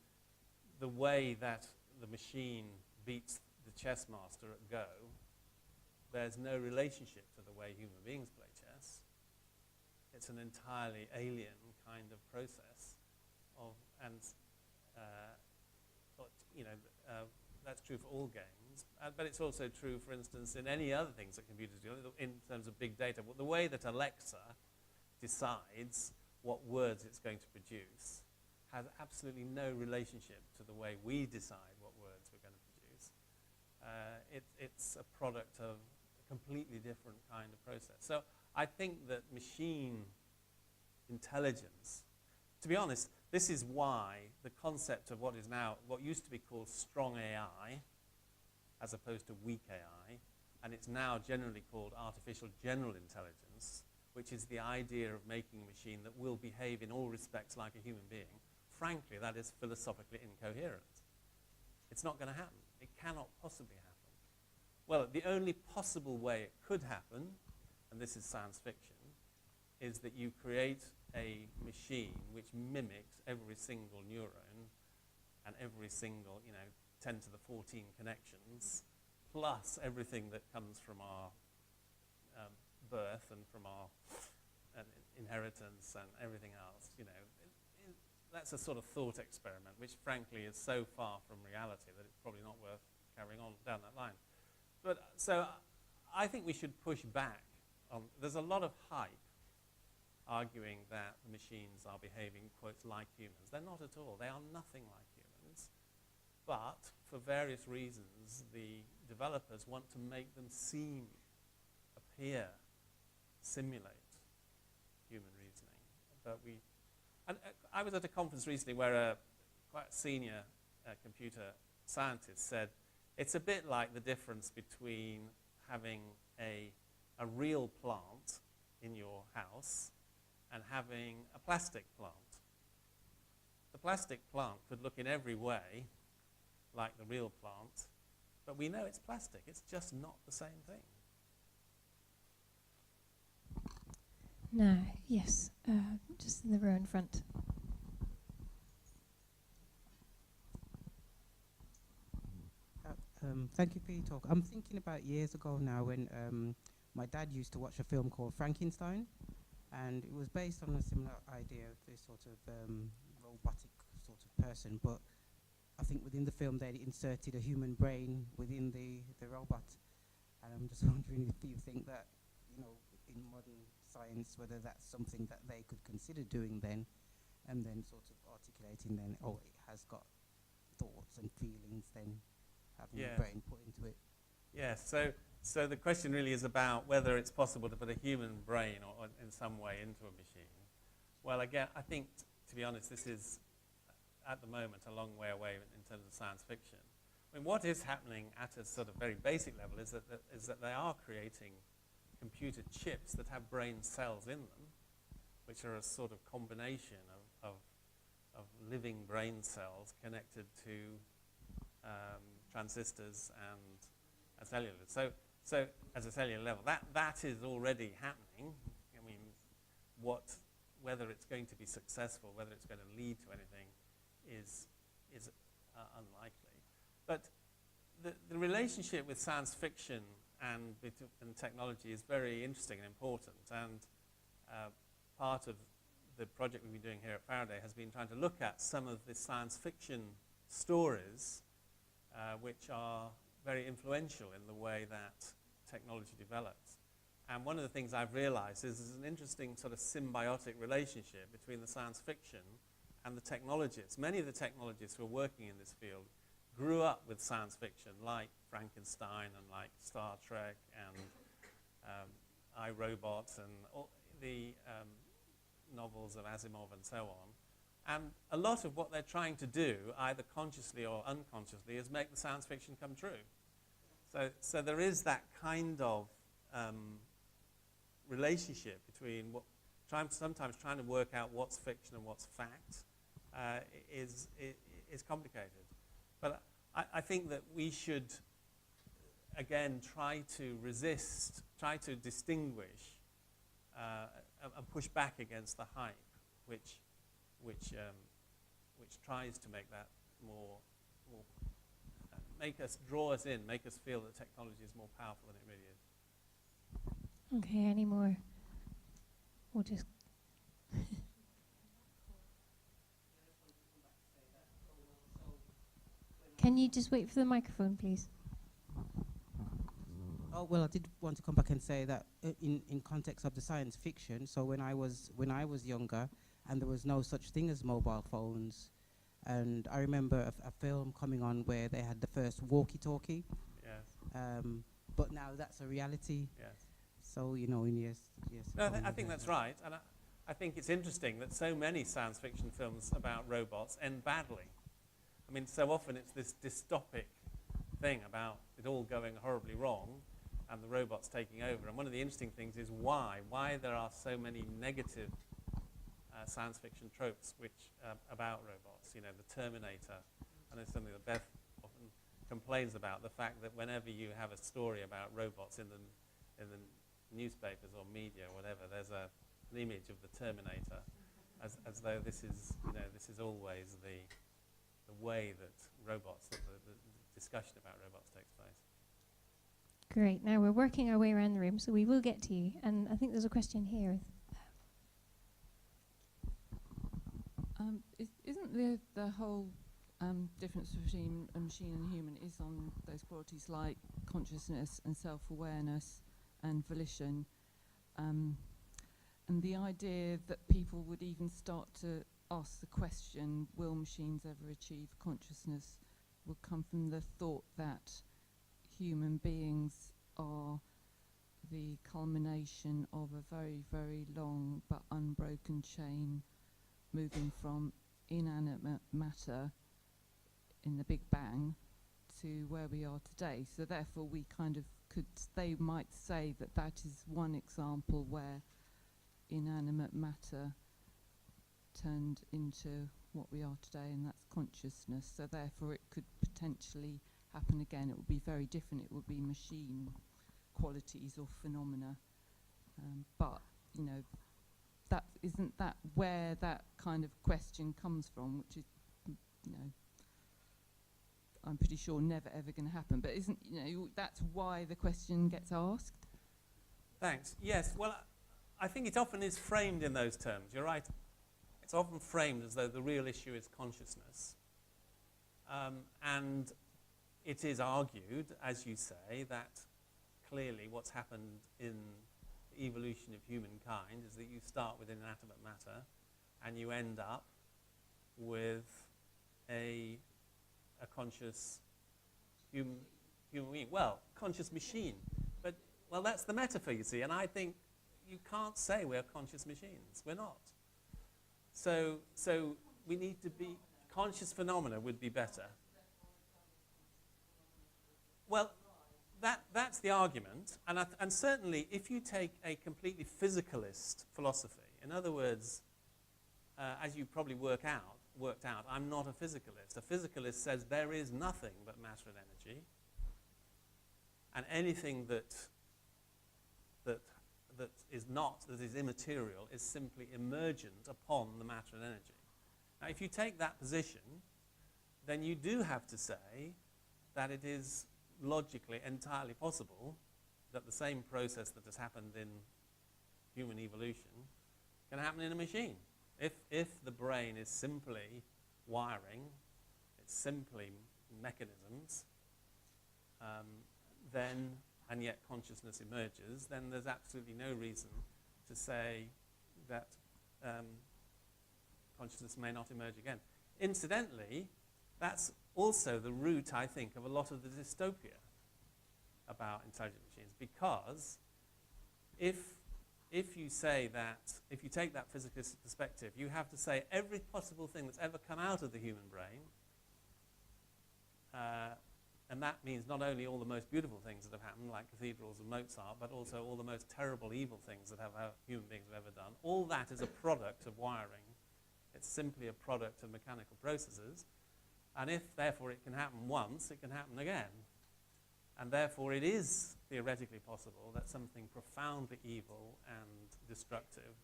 the way that the machine beats the chess master at Go bears no relationship to the way human beings play chess. It's an entirely alien kind of process that's true for all games, but it's also true, for instance, in any other things that computers do, in terms of big data. The way that Alexa decides what words it's going to produce has absolutely no relationship to the way we decide what words we're going to produce. It's a product of a completely different kind of process. So I think that machine intelligence, to be honest, this is why the concept of what used to be called strong AI, as opposed to weak AI, and it's now generally called artificial general intelligence, which is the idea of making a machine that will behave in all respects like a human being. Frankly, that is philosophically incoherent. It's not going to happen. It cannot possibly happen. Well, the only possible way it could happen, and this is science fiction, is that you create a machine which mimics every single neuron and every single, 10 to the 14 connections, plus everything that comes from our birth and from our inheritance and everything else. That's a sort of thought experiment, which frankly is so far from reality that it's probably not worth carrying on down that line. But so I think we should push back there's a lot of hype arguing that the machines are behaving, quotes, like humans. They're not at all. They are nothing like humans. But for various reasons, the developers want to make them seem, appear, simulate human reasoning. I was at a conference recently where a quite senior computer scientist said, it's a bit like the difference between having a real plant in your house and having a plastic plant. The plastic plant could look in every way like the real plant, but we know it's plastic. It's just not the same thing. No, yes, just in the row in front. Thank you for your talk. I'm thinking about years ago now when my dad used to watch a film called Frankenstein, and it was based on a similar idea of this sort of robotic sort of person, but I think within the film they inserted a human brain within the robot. And I'm just wondering if you think that, you know, in modern science, whether that's something that they could consider doing then, and then sort of articulating then, oh, it has got thoughts and feelings then, having a brain put into it. Yes, so the question really is about whether it's possible to put a human brain or in some way into a machine. Well, again, I think, to be honest, this is, at the moment, a long way away in terms of science fiction. I mean, what is happening at a sort of very basic level is that they are creating computer chips that have brain cells in them, which are a sort of combination of living brain cells connected to transistors and cellular. So at a cellular level, that is already happening. I mean, whether it's going to be successful, whether it's going to lead to anything, is unlikely. But the relationship with science fiction and technology is very interesting and important. And part of the project we've been doing here at Faraday has been trying to look at some of the science fiction stories which are very influential in the way that technology develops. And one of the things I've realized is there's an interesting sort of symbiotic relationship between the science fiction and the technologists. Many of the technologists who are working in this field grew up with science fiction, like Frankenstein and like Star Trek and I, Robot and all the novels of Asimov and so on. And a lot of what they're trying to do, either consciously or unconsciously, is make the science fiction come true. So there is that kind of relationship between sometimes trying to work out what's fiction and what's fact is complicated. But I think that we should, again, try to resist, try to distinguish and push back against the hype, which tries to make that more draw us in, make us feel that technology is more powerful than it really is. Okay, any more? We'll just... Can you just wait for the microphone, please? Oh, well, I did want to come back and say that in context of the science fiction, so when I was younger and there was no such thing as mobile phones, and I remember a film coming on where they had the first walkie-talkie. Yes. But now that's a reality. Yes. So, you know, in years. No, I think that's right. And I think it's interesting that so many science fiction films about robots end badly. I mean, so often it's this dystopic thing about it all going horribly wrong and the robots taking over. And one of the interesting things is why there are so many negative science fiction tropes about robots. You know, the Terminator. I know something that Beth often complains about, the fact that whenever you have a story about robots in the newspapers or media or whatever, there's an image of the Terminator, as though this is always the way that robots, the discussion about robots takes place. Great. Now we're working our way around the room, so we will get to you. And I think there's a question here. Isn't the whole difference between a machine and human is on those qualities like consciousness and self-awareness and volition? And the idea that people would even start to ask the question, will machines ever achieve consciousness, will come from the thought that human beings are the culmination of a very, very long but unbroken chain moving from inanimate matter in the Big Bang to where we are today. So therefore we kind of could, they might say that that is one example where inanimate matter turned into what we are today, and that's consciousness. So therefore it could potentially happen again. It would be very different. It would be machine qualities or phenomena. But, you know, that isn't that where that kind of question comes from, which is, you know, I'm pretty sure never ever going to happen. But isn't, you know, that's why the question gets asked? Thanks. Yes, well, I think it often is framed in those terms. You're right. It's often framed as though the real issue is consciousness. And it is argued, as you say, that clearly what's happened in the evolution of humankind is that you start with inanimate matter and you end up with a conscious human being. Well, conscious machine. But, well, that's the metaphor, you see, and I think you can't say we're conscious machines. We're not. So we need to be, conscious phenomena would be better. Well, that's the argument, and certainly if you take a completely physicalist philosophy, in other words, as you probably worked out, I'm not a physicalist. A physicalist says there is nothing but matter and energy, and anything that is immaterial is simply emergent upon the matter and energy. Now, if you take that position, then you do have to say that it is logically entirely possible that the same process that has happened in human evolution can happen in a machine. If the brain is simply wiring, it's simply mechanisms, then, and yet consciousness emerges, then there's absolutely no reason to say that consciousness may not emerge again. Incidentally, that's also the root, I think, of a lot of the dystopia about intelligent machines, because if you say that, if you take that physicalist perspective, you have to say every possible thing that's ever come out of the human brain, and that means not only all the most beautiful things that have happened, like cathedrals and Mozart, but also all the most terrible, evil things that human beings have ever done. All that is a product of wiring. It's simply a product of mechanical processes. And if, therefore, it can happen once, it can happen again. And therefore, it is theoretically possible that something profoundly evil and destructive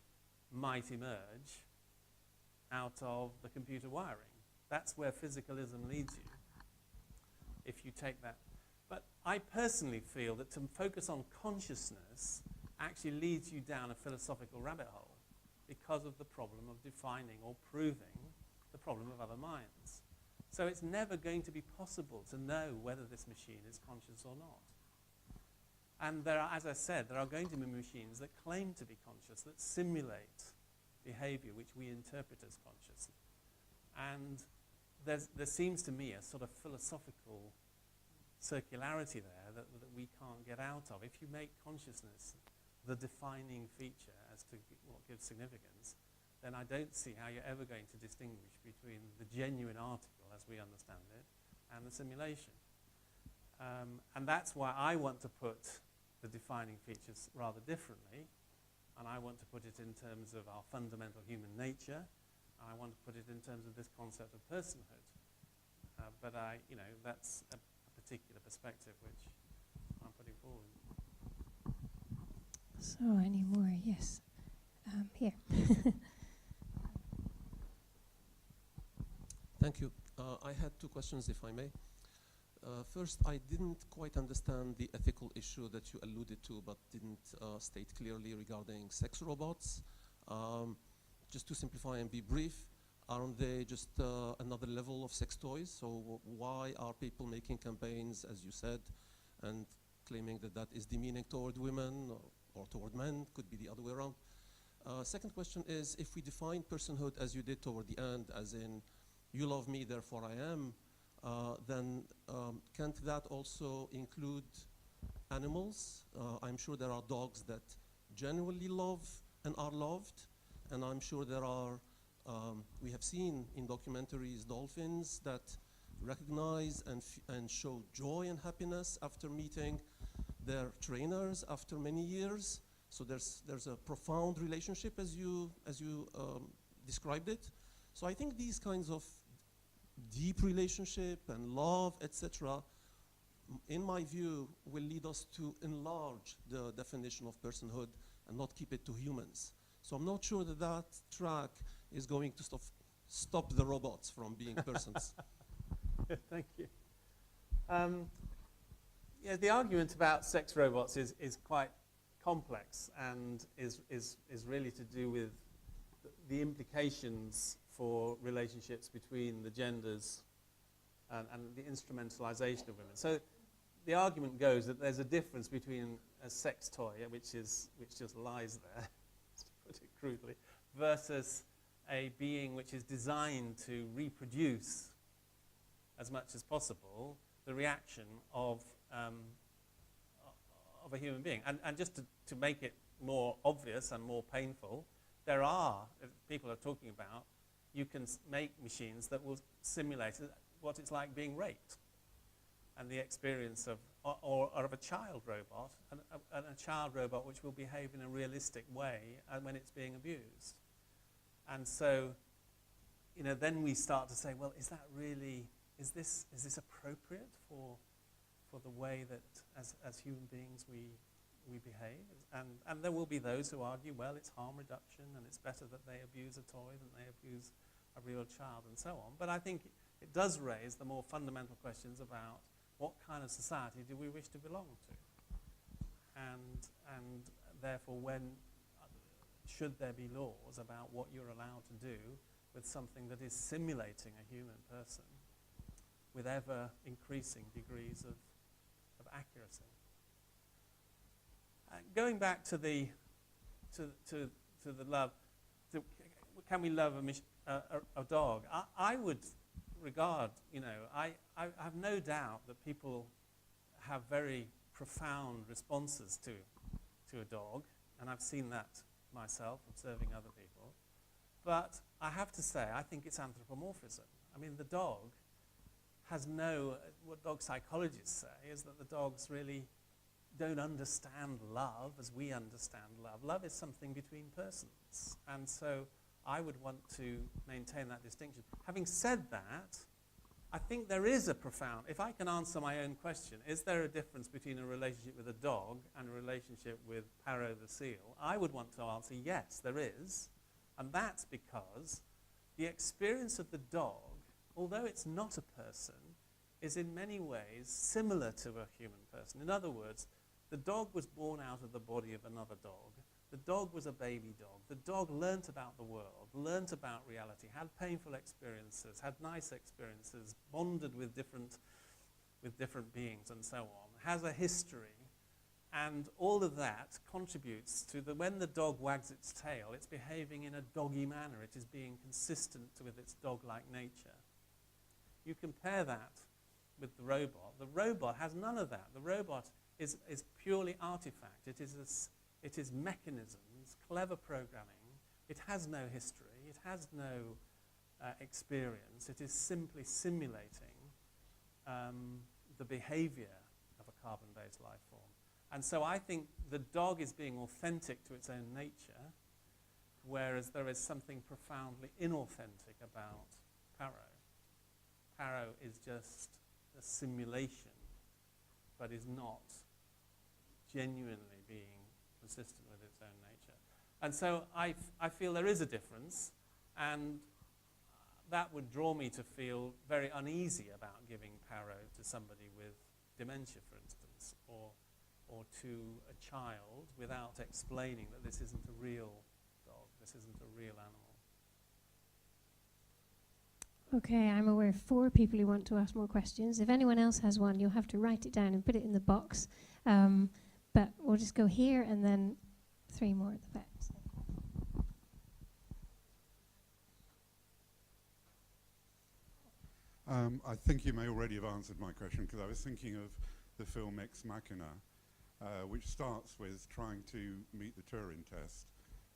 might emerge out of the computer wiring. That's where physicalism leads you, if you take that. But I personally feel that to focus on consciousness actually leads you down a philosophical rabbit hole because of the problem of defining or proving the problem of other minds. So it's never going to be possible to know whether this machine is conscious or not. And there are, as I said, there are going to be machines that claim to be conscious, that simulate behavior which we interpret as conscious. And there seems to me a sort of philosophical circularity there that we can't get out of. If you make consciousness the defining feature as to what gives significance, then I don't see how you're ever going to distinguish between the genuine article, as we understand it, and the simulation. And that's why I want to put the defining features rather differently, and I want to put it in terms of our fundamental human nature, and I want to put it in terms of this concept of personhood. But that's a particular perspective which I'm putting forward. So, any more? Yes. Here. Thank you. I had two questions, if I may. First, I didn't quite understand the ethical issue that you alluded to, but didn't state clearly regarding sex robots. Just to simplify and be brief, aren't they just another level of sex toys? So why are people making campaigns, as you said, and claiming that that is demeaning toward women, or toward men, could be the other way around. Second question is, if we define personhood as you did toward the end, as in, you love me, therefore I am, then can't that also include animals? I'm sure there are dogs that genuinely love and are loved, and I'm sure there are, we have seen in documentaries dolphins that recognize and show joy and happiness after meeting their trainers after many years. So there's a profound relationship as you described it. So I think these kinds of deep relationship and love, etc., in my view, will lead us to enlarge the definition of personhood and not keep it to humans. So I'm not sure that that track is going to stop the robots from being persons. Thank you. Yeah, the argument about sex robots is quite complex and is really to do with the implications for relationships between the genders and the instrumentalization of women. So the argument goes that there's a difference between a sex toy, which just lies there, to put it crudely, versus a being which is designed to reproduce as much as possible the reaction of a human being. And just to make it more obvious and more painful, there are, people are talking about, you can make machines that will simulate what it's like being raped, and the experience of a child robot, and a child robot which will behave in a realistic way when it's being abused. And so, you know, then we start to say, well, is that really, is this appropriate for the way that as human beings we behave? And there will be those who argue, well, it's harm reduction and it's better that they abuse a toy than they abuse a real child and so on. But I think it does raise the more fundamental questions about what kind of society do we wish to belong to? And therefore, should there be laws about what you're allowed to do with something that is simulating a human person with ever increasing degrees of accuracy? Going back to the love, can we love a dog? I would regard, you know, I have no doubt that people have very profound responses to a dog, and I've seen that myself, observing other people. But I have to say, I think it's anthropomorphism. I mean, the dog has what dog psychologists say is that the dogs really don't understand love as we understand love. Love is something between persons. And so I would want to maintain that distinction. Having said that, I think there is a profound, if I can answer my own question, is there a difference between a relationship with a dog and a relationship with Paro the seal? I would want to answer yes, there is. And that's because the experience of the dog, although it's not a person, is in many ways similar to a human person. In other words, the dog was born out of the body of another dog. The dog was a baby dog. The dog learnt about the world, learnt about reality, had painful experiences, had nice experiences, bonded with different beings and so on, has a history. And all of that contributes to when the dog wags its tail, it's behaving in a doggy manner. It is being consistent with its dog-like nature. You compare that with the robot. The robot has none of that. The robot is purely artifact. It is mechanisms, clever programming. It has no history. It has no experience. It is simply simulating the behavior of a carbon-based life form. And so I think the dog is being authentic to its own nature, whereas there is something profoundly inauthentic about Paro. Paro is just a simulation, but is not genuinely being consistent with its own nature. And so I feel there is a difference, and that would draw me to feel very uneasy about giving Paro to somebody with dementia, for instance, or to a child without explaining that this isn't a real dog, this isn't a real animal. Okay, I'm aware of 4 people who want to ask more questions. If anyone else has one, you'll have to write it down and put it in the box. But we'll just go here and then three more at the back. I think you may already have answered my question, because I was thinking of the film Ex Machina, which starts with trying to meet the Turing test,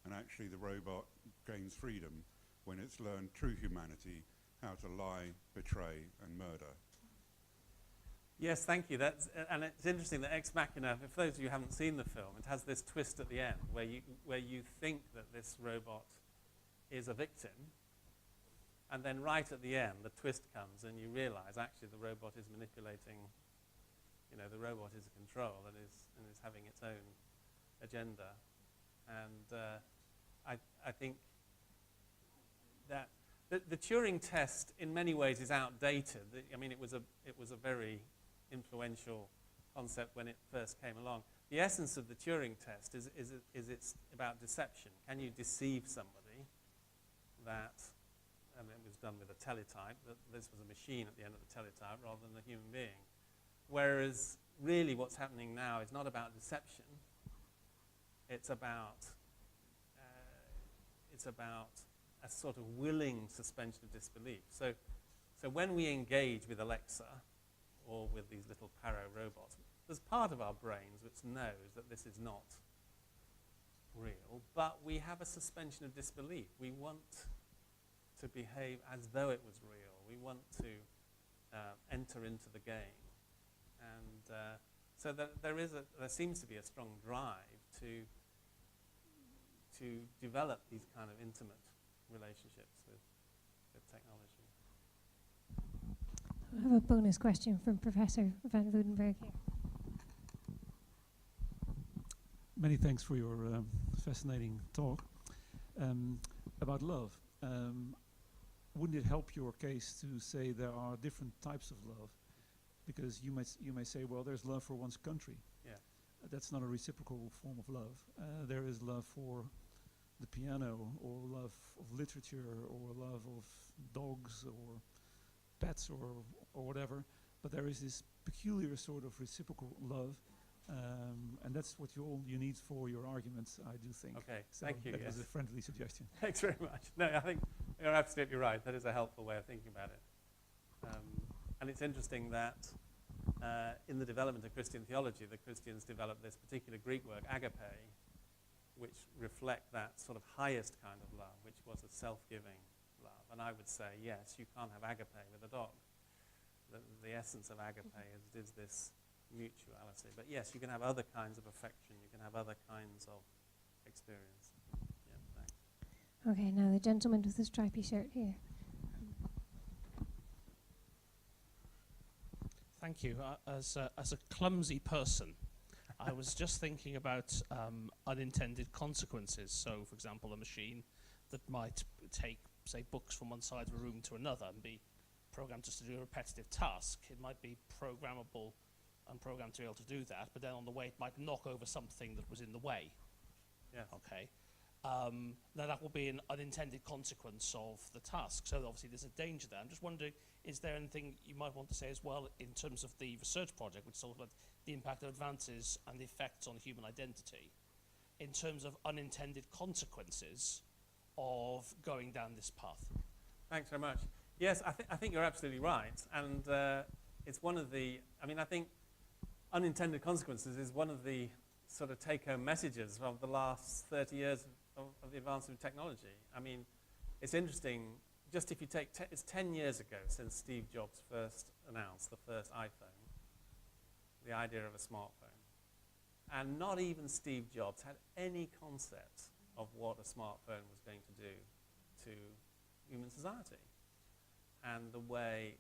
and actually the robot gains freedom when it's learned true humanity, how to lie, betray, and murder. Yes, thank you. And it's interesting that Ex Machina, for those of you who haven't seen the film, it has this twist at the end where you think that this robot is a victim, and then right at the end, the twist comes and you realize actually the robot is manipulating, the robot is in control and is having its own agenda. And I think that the Turing test in many ways is outdated. It was a very influential concept when it first came along. The essence of the Turing test is it's about deception. Can you deceive somebody that, and it was done with a teletype, that this was a machine at the end of the teletype rather than a human being. Whereas really what's happening now is not about deception. It's about a sort of willing suspension of disbelief. So when we engage with Alexa or with these little Paro robots, there's part of our brains which knows that this is not real, but we have a suspension of disbelief. We want to behave as though it was real. We want to enter into the game. And so that there seems to be a strong drive to develop these kind of intimate relationships with technology. I have a bonus question from Professor Van Woudenberg here. Many thanks for your fascinating talk about love. Wouldn't it help your case to say there are different types of love? Because you may say, well, there's love for one's country. Yeah. That's not a reciprocal form of love. There is love for the piano, or love of literature, or love of dogs, or pets, or whatever. But there is this peculiar sort of reciprocal love, and that's what you need for your arguments, I do think. Okay, so thank you. That yes. was a friendly suggestion. Thanks very much. No, I think you're absolutely right. That is a helpful way of thinking about it. And it's interesting that in the development of Christian theology, the Christians developed this particular Greek word, agape, which reflect that sort of highest kind of love, which was a self-giving love. And I would say, yes, you can't have agape with a dog. The essence of agape is this mutuality. But yes, you can have other kinds of affection. You can have other kinds of experience. Yeah, thanks. Okay, now the gentleman with the stripy shirt here. Thank you. As a clumsy person, I was just thinking about unintended consequences. So, for example, a machine that might take, say, books from one side of a room to another and be programmed just to do a repetitive task. It might be programmable and programmed to be able to do that, but then on the way it might knock over something that was in the way. Yes. Okay. Now that will be an unintended consequence of the task. So obviously there's a danger there. I'm just wondering, is there anything you might want to say as well in terms of the research project, which is all about the impact of advances and the effects on human identity, in terms of unintended consequences of going down this path? Thanks very much. Yes, I think you're absolutely right. And it's one of the, I think unintended consequences is one of the sort of take-home messages of the last 30 years of the advancement of technology. It's interesting, just if you take, it's 10 years ago since Steve Jobs first announced the first iPhone, the idea of a smartphone. And not even Steve Jobs had any concept of what a smartphone was going to do to human society. And the way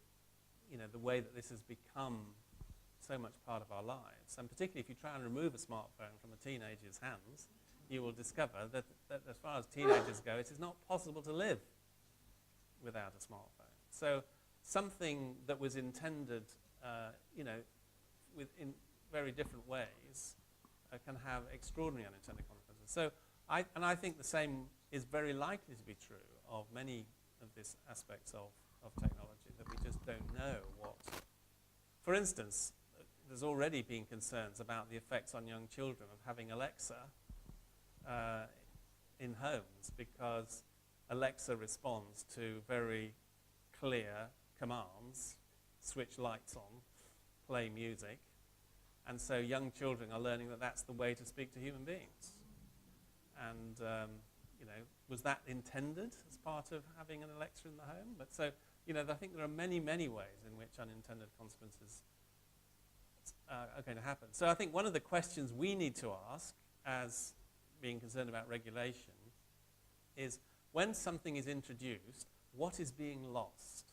that this has become so much part of our lives. And particularly if you try and remove a smartphone from a teenager's hands, you will discover that as far as teenagers go, it is not possible to live without a smartphone. So something that was intended, in very different ways, can have extraordinary unintended consequences. So I think the same is very likely to be true of many of these aspects of technology, that we just don't know what. For instance, there's already been concerns about the effects on young children of having Alexa in homes because Alexa responds to very clear commands, switch lights on, play music, and so young children are learning that that's the way to speak to human beings. And was that intended as part of having an Alexa in the home? But so, I think there are many, many ways in which unintended consequences are going to happen. So I think one of the questions we need to ask as being concerned about regulation is, when something is introduced, what is being lost?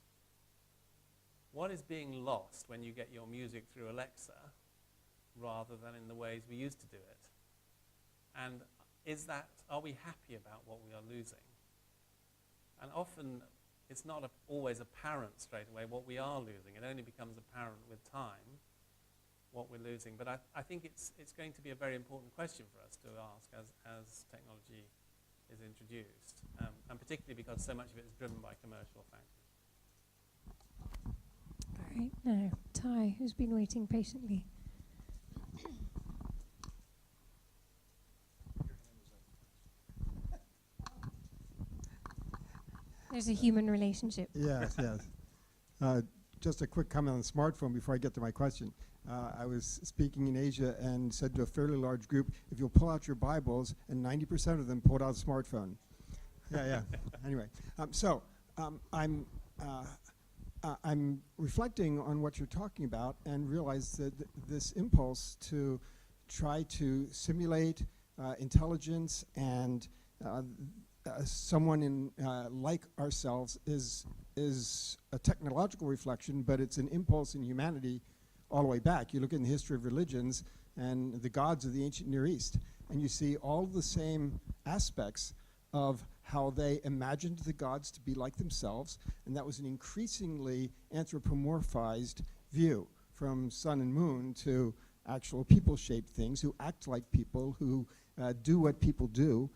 What is being lost when you get your music through Alexa rather than in the ways we used to do it? And are we happy about what we are losing? And often it's not always apparent straight away what we are losing. It only becomes apparent with time what we're losing. But I think it's going to be a very important question for us to ask as technology is introduced, and particularly because so much of it is driven by commercial factors. All right, now, Ty, who's been waiting patiently. There's a human relationship. Yes, yes. Just a quick comment on the smartphone before I get to my question. I was speaking in Asia and said to a fairly large group, if you'll pull out your Bibles, and 90% of them pulled out a smartphone. Yeah. Anyway, I'm reflecting on what you're talking about and realize that this impulse to try to simulate intelligence and someone like ourselves is a technological reflection, but it's an impulse in humanity all the way back. You look in the history of religions and the gods of the ancient Near East, and you see all the same aspects of how they imagined the gods to be like themselves, and that was an increasingly anthropomorphized view, from sun and moon to actual people-shaped things who act like people, who do what people do.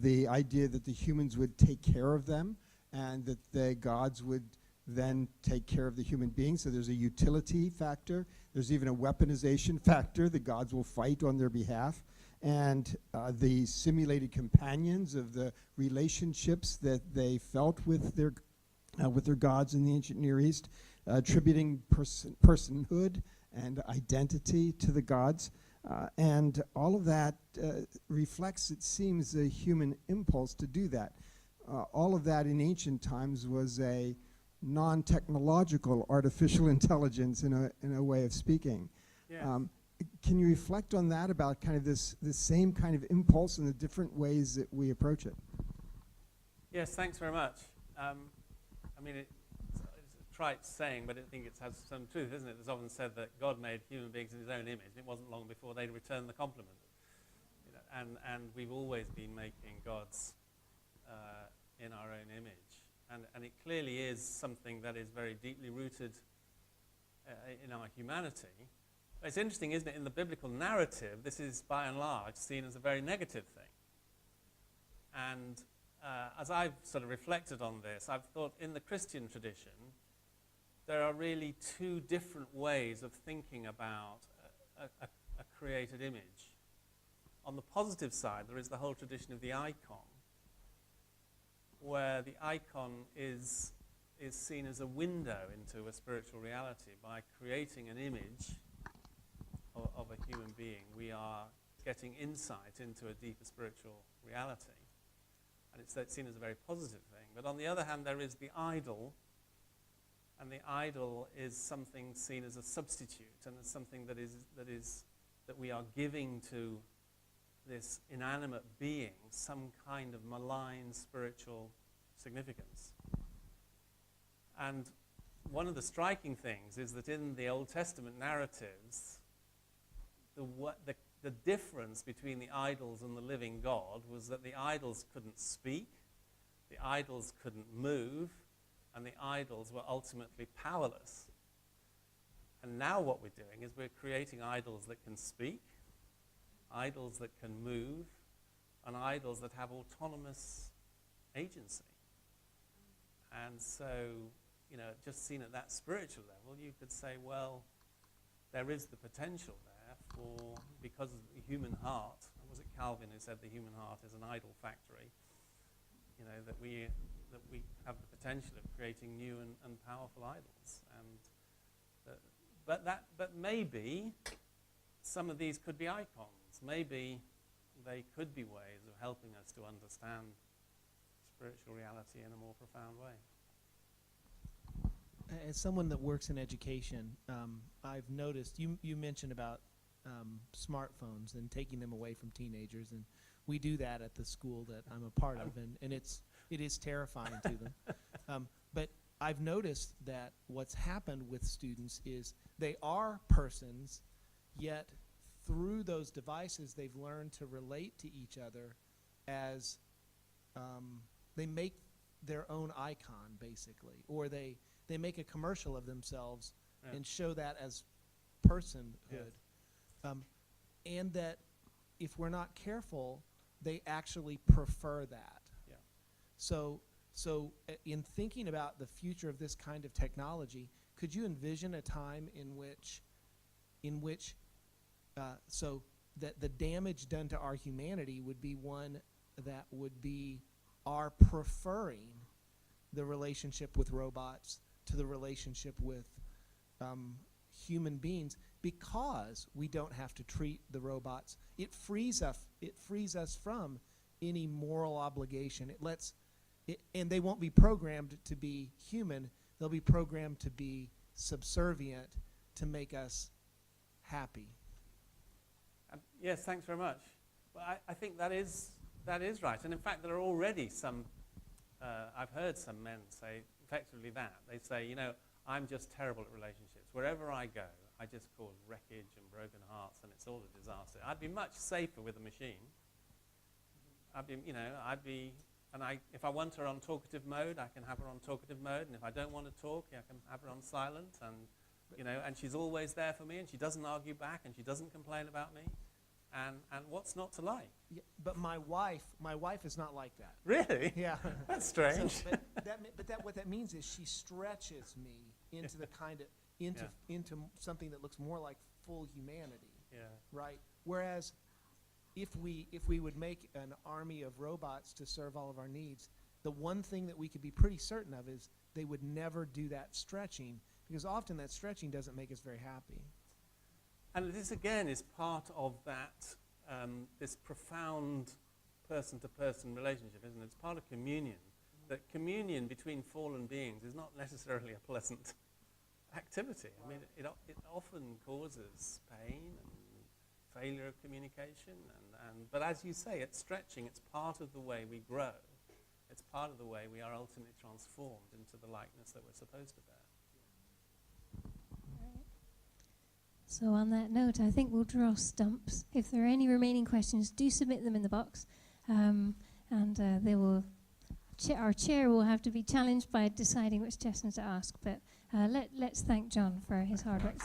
The idea that the humans would take care of them and that the gods would then take care of the human beings. So there's a utility factor. There's even a weaponization factor. The gods will fight on their behalf. And the simulated companions of the relationships that they felt with their gods in the ancient Near East, attributing personhood and identity to the gods. And all of that reflects, it seems, a human impulse to do that. All of that in ancient times was a non-technological artificial intelligence in a way of speaking. Yes. Can you reflect on that, about kind of this same kind of impulse and the different ways that we approach it? Yes, thanks very much. I mean, it's a trite saying, but I think it has some truth, isn't it? It's often said that God made human beings in his own image. It wasn't long before they'd return the compliment. And we've always been making gods in our own image. And it clearly is something that is very deeply rooted in our humanity. But it's interesting, isn't it? In the biblical narrative, this is by and large seen as a very negative thing. And as I've sort of reflected on this, I've thought in the Christian tradition, there are really two different ways of thinking about a created image. On the positive side, there is the whole tradition of the icon, where the icon is seen as a window into a spiritual reality. By creating an image of a human being, we are getting insight into a deeper spiritual reality. And it's seen as a very positive thing. But on the other hand, there is the idol, and the idol is something seen as a substitute, and as something that we are giving to this inanimate being some kind of malign spiritual significance. And one of the striking things is that in the Old Testament narratives, the difference between the idols and the living God was that the idols couldn't speak, the idols couldn't move, and the idols were ultimately powerless. And now what we're doing is we're creating idols that can speak, idols that can move, and idols that have autonomous agency. And so, just seen at that spiritual level, you could say, well, there is the potential there because of the human heart, was it Calvin who said the human heart is an idol factory? You know, that we have the potential of creating new and powerful idols. And but maybe some of these could be icons. Maybe they could be ways of helping us to understand spiritual reality in a more profound way. As someone that works in education, I've noticed, you mentioned about smartphones and taking them away from teenagers, and we do that at the school that I'm a part of, and it is terrifying to them. But I've noticed that what's happened with students is they are persons, yet through those devices they've learned to relate to each other as they make their own icon, basically, or they make a commercial of themselves and show that as personhood. And that if we're not careful, they actually prefer that. Yeah. So in thinking about the future of this kind of technology, could you envision a time in which so that the damage done to our humanity would be one that would be our preferring the relationship with robots to the relationship with human beings, because we don't have to treat the robots. It frees us from any moral obligation. And they won't be programmed to be human. They'll be programmed to be subservient to make us happy. Yes, thanks very much. Well, I think that is right. And in fact, there are already some, I've heard some men say effectively that. They say, you know, I'm just terrible at relationships. Wherever I go, I just cause wreckage and broken hearts, and it's all a disaster. I'd be much safer with a machine. If I want her on talkative mode, I can have her on talkative mode, and if I don't want to talk, I can have her on silent, and and she's always there for me, and she doesn't argue back, and she doesn't complain about me, and what's not to like? Yeah, but my wife is not like that. Really? Yeah. That's strange. So, what that means is she stretches me into the kind of into something that looks more like full humanity. Yeah. Right. Whereas if we would make an army of robots to serve all of our needs, the one thing that we could be pretty certain of is they would never do that stretching, because often that stretching doesn't make us very happy. And this again is part of that this profound person-to-person relationship, isn't it? It's part of communion. That communion between fallen beings is not necessarily a pleasant activity. I mean, it often causes pain and failure of communication. But as you say, it's stretching. It's part of the way we grow. It's part of the way we are ultimately transformed into the likeness that we're supposed to bear. So on that note, I think we'll draw stumps. If there are any remaining questions, do submit them in the box, and they will. Our chair will have to be challenged by deciding which questions to ask. But let's thank John for his hard work.